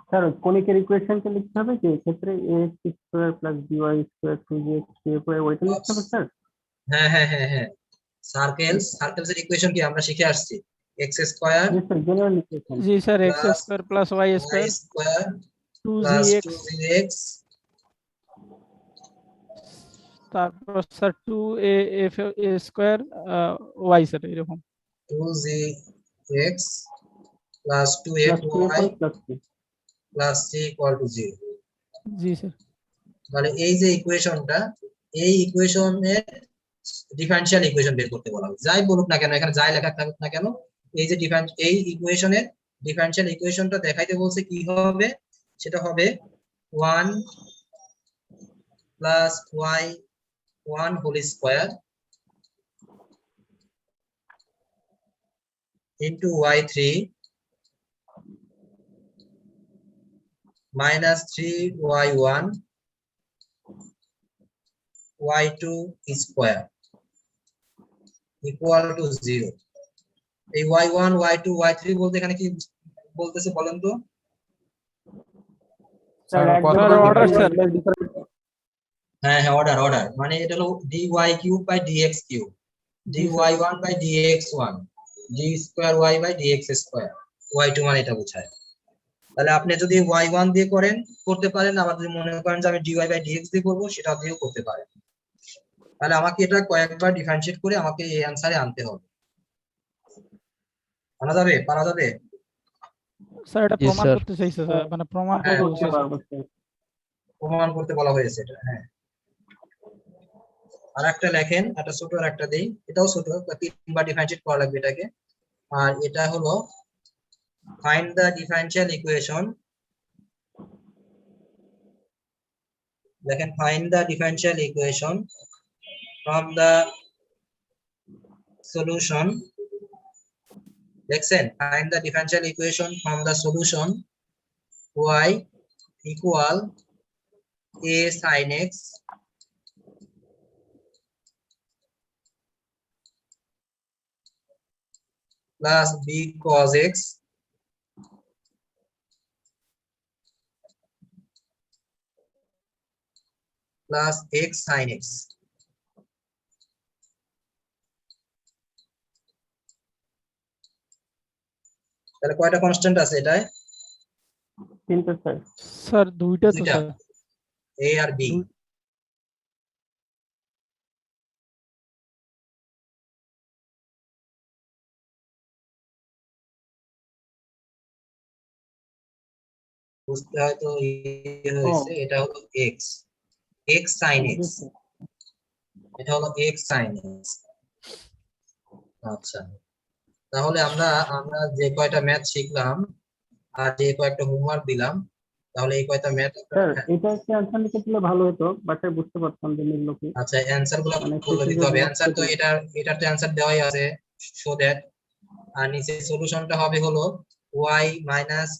স্যার কোনিকের ইকুয়েশনটা লিখতে হবে যে ক্ষেত্রে ax square plus by square 2gx এরপরে ওইটা লিখতে হবে স্যার। হ্যাঁ সার্কেলস এর ইকুয়েশন কি আমরা শিখে আসছি, x স্কয়ার জি স্যার জেনারেল ইকুয়েশন। জি sir x Plus square plus y square square two plus g x 2x তারপর sir two a f a square y sir এরকম। 2gx plus plus 2ay 2 plus 3। plus c equal to 0। জি sir. তাহলে এই যে ইকুয়েশনটা, এই ইকুয়েশনের differential equation বের করতে বলা হবে। যাই বলুক না কেন, এখানে যাই লেখা থাকুক না কেন, এই যে এই ইকুয়েশনের ডিফারেনশিয়াল ইকুয়েশনটা দেখাইতে বলছে কি হবে, সেটা হবে 1 plus y1 whole square into y3 minus 3y1 y2 square equal to 0। এই y1 y2 y3 বলতে এখানে কি বলতেছে বলেন তো? Sir sir order sir. হ্যাঁ অর্ডার মানে এটা হলো dy cube by dx cube dy1 by dx1 d square y by dx square y2 মানে এটা বোঝায়। তাহলে আপনি যদি y1 দিয়ে করতে পারেন, আবার যদি মনে করেন যে আমি dy by dx দিয়ে করব সেটা দিয়েও করতে পারেন। তাহলে আমাকে এটা কয়েকবার ডিফারেনশিয়েট করে আমাকে এই অ্যানসারে আনতে হবে। পারা যাবে স্যার এটা জি, প্রমাণ স্যার। করতে চাইছে স্যার, মানে প্রমাণ হ্যাঁ, করতে করতে বলছে। পারবো স্যার। প্রমাণ করতে বলা হয়েছে এটা। হ্যাঁ আর একটা লেখেন, একটা ছোট আর একটা দেই, এটাও ছোট, তিনবার ডিফারেনশিয়েট করা লাগবে এটাকে। আর এটা হলো ফাইন্ড দ্য ডিফারেনশিয়াল ইকুয়েশন। দেখেন find the differential equation from the solution. দেখছেন, find the differential equation from the solution y equal a sin x plus b cos x plus x sin x. তাহলে কয়টা constant আছে এটায়? তিনটে sir. Sir দুইটা তো দুইটা। স্যার। a আর b। বুঝতে হয়তো ইয়ে হয়েছে, এটা হলো x x sin x, এটা হলো x sin x। আচ্ছা, তাহলে আমরা যে কয়টা ম্যাথ শিখলাম আর যে কয়েকটা হোমওয়ার্ক দিলাম, তাহলে এই কয়টা ম্যাথ স্যার এটা একটা অ্যান্সার লিখে দিলে ভালো হতো, বাসায় বুঝতে পারতাম যে মিললো কি। আচ্ছা অ্যানসার গুলো মানে বলে দিতে হবে। শেষে অ্যানসার তো যে এটার তো অ্যানসার দেওয়াই আছে, সো দ্যাট। আর নিচে সলিউশনটা হবে হলো y minus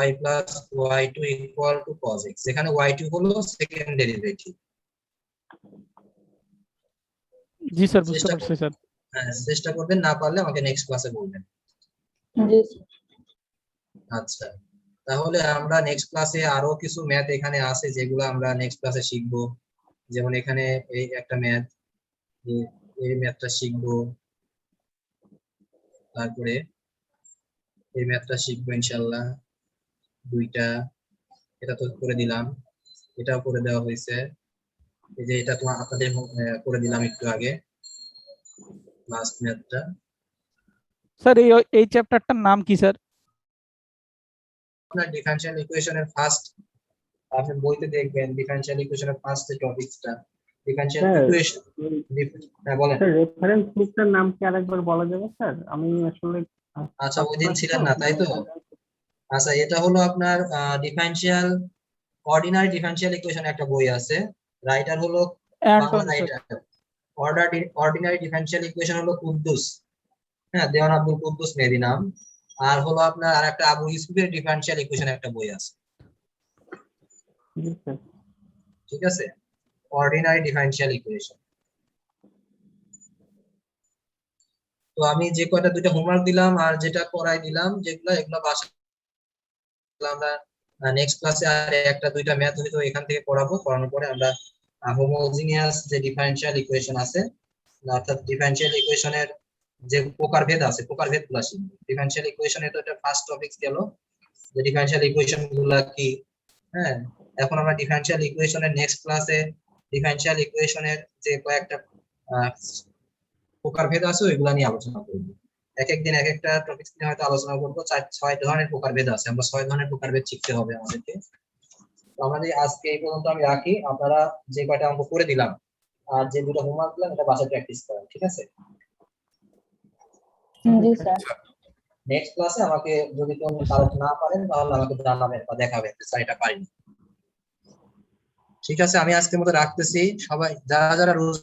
y plus y2 equal to cos x, যেখানে y2 হলো সেকেন্ড ডেরিভেটিভ। জি স্যার বুঝতে চেষ্টা পারছি স্যার। হ্যাঁ, চেষ্টা করবেন, না পারলে আমাকে নেক্সট ক্লাসে বলবেন। জি স্যার। আচ্ছা, তাহলে আমরা নেক্সট ক্লাসে আরো কিছু ম্যাথ এখানে আছে যেগুলো আমরা নেক্সট ক্লাসে শিখবো। যেমন এখানে এই একটা ম্যাথ, এই ম্যাথটা শিখবো, তারপরে এই ম্যাথটা শিখবো ইনশাল্লাহ। দুইটা, এটা তো করে দিলাম, এটাও করে দেওয়া হয়েছে। এই যে এটা তো আপনাদের করে দিলাম একটু আগে, লাস্ট ম্যাথটা। স্যার এই চ্যাপ্টারটার নাম কি স্যার? আপনার ডিফারেনশিয়াল ইকুয়েশনের ফার্স্ট, আপনি বইতে দেখবেন ডিফারেনশিয়াল ইকুয়েশনের ফার্স্ট যে টপিকটা ডিফারেনশিয়াল স্যার, ইকুয়েশন। হ্যাঁ বলেন। স্যার রেফারেন্স বুকটার নাম কি আরেকবার বলা যাবে স্যার? আমি আসলে আচ্ছা, ওই দিন ছিলেন না তাই তো? আচ্ছা, এটা হলো আপনার ডিফারেনশিয়াল অর্ডিনারি ডিফারেনশিয়াল ইকুয়েশন একটা বই আছে, রাইটার হলো Bangla Anton sir. Writer. Ordinary differential equation হলো কুদ্দুস, হ্যাঁ দেওয়ান আব্দুল কুদ্দুস মেহেদী নাম। আর হলো আপনার আরেকটা আবু ইউসুফের ডিফারেনশিয়াল ইকুয়েশন একটা বই আছে, জি স্যার। ঠিক আছে? Ordinary differential equation. তো আমি যে কয়টা দুইটা হোমওয়ার্ক দিলাম আর যেটা করাই দিলাম, যেগুলো এগুলো বাসায় আমরা নেক্সট ক্লাসে আর একটা দুইটা ম্যাথ হয়তো এখান থেকে পড়াবো। পড়ানোর পরে আমরা হোমোজিনিয়াস যে ডিফারেনশিয়াল ইকুয়েশন আছে, অর্থাৎ ডিফারেনশিয়াল ইকুয়েশনের যে প্রকারভেদ আছে, প্রকারভেদ গুলো শিখবো। ডিফারেনশিয়াল ইকুয়েশনের তো এটা ফার্স্ট টপিক গেল, যে ডিফারেনশিয়াল ইকুয়েশন গুলা কি। হ্যাঁ, এখন আমরা ডিফারেনশিয়াল ইকুয়েশনের নেক্সট ক্লাসে ডিফারেনশিয়াল ইকুয়েশনের যে কয়েকটা প্রকারভেদ আছে ওইগুলা নিয়ে আলোচনা করবো। এক একদিন এক একটা টপিক নিয়ে হয়তো আলোচনা করবো। 6 ধরনের প্রকারভেদ আছে, আমরা 6 ধরনের প্রকারভেদ শিখতে হবে আমাদেরকে। তো আমাদের আজকে এই পর্যন্ত আমি রাখি। আপনারা যে কয়টা অঙ্ক করে দিলাম আর যে দুটো হোমওয়ার্ক দিলাম, এটা বাসায় প্র্যাকটিস করেন, ঠিক আছে? জি স্যার। নেক্সট ক্লাসে আমাকে যদি কোনো কারণ না পারেন তাহলে আমাকে জানাবেন বা দেখাবেন যে স্যার এটা পারিনি। ঠিক আছে, আমি আজকের মতো রাখতেছি। সবাই যারা যারা রোজ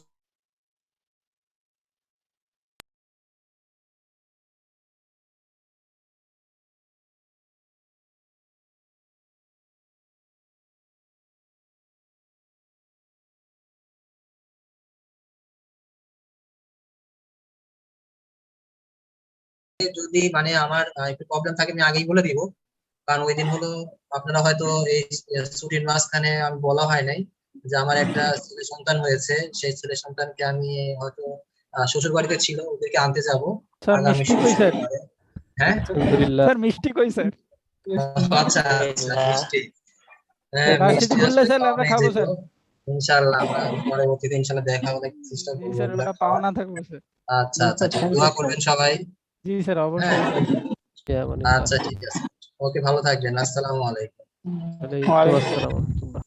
যদি মানে আমার একটু প্রবলেম থাকে আমি আগেই বলে দিব, কারণ ওই দিন হলো আপনারা হয়তো এই ছুটির মাঝখানে আমি বলা হয় নাই যে আমার একটা ছেলে সন্তান হয়েছে, সেই ছেলে সন্তানকে আমি হয়তো শ্বশুর বাড়িতে ছিল, ওদেরকে আনতে যাব স্যার আগামী মিষ্টি কই স্যার? শুক্রবারে। হ্যাঁ আলহামদুলিল্লাহ। স্যার মিষ্টি কই স্যার? আচ্ছা আচ্ছা, মিষ্টি। হ্যাঁ, রাশিদ মিষ্টি বললে আসলে স্যার পাওয়া আমরা নাই খাবো যেহেতু। স্যার। ইনশাআল্লাহ আমরা পরবর্তীতে ইনশাআল্লাহ দেখা হবে, চেষ্টা জি করবো স্যার, ওগুলা ওটা খাওয়ার। পাওনা থাকবে স্যার। আচ্ছা আচ্ছা, ঠিক, দোয়া করবেন সবাই। জি স্যার হ্যাঁ, অবশ্যই স্যার। আমানিল্লাহ। আচ্ছা ঠিক আছে, ওকে, ভালো থাকবেন। আসসালামু আলাইকুম। ওয়ালাইকুম আসসালাম ওয়া রাহমাতুল্লাহ।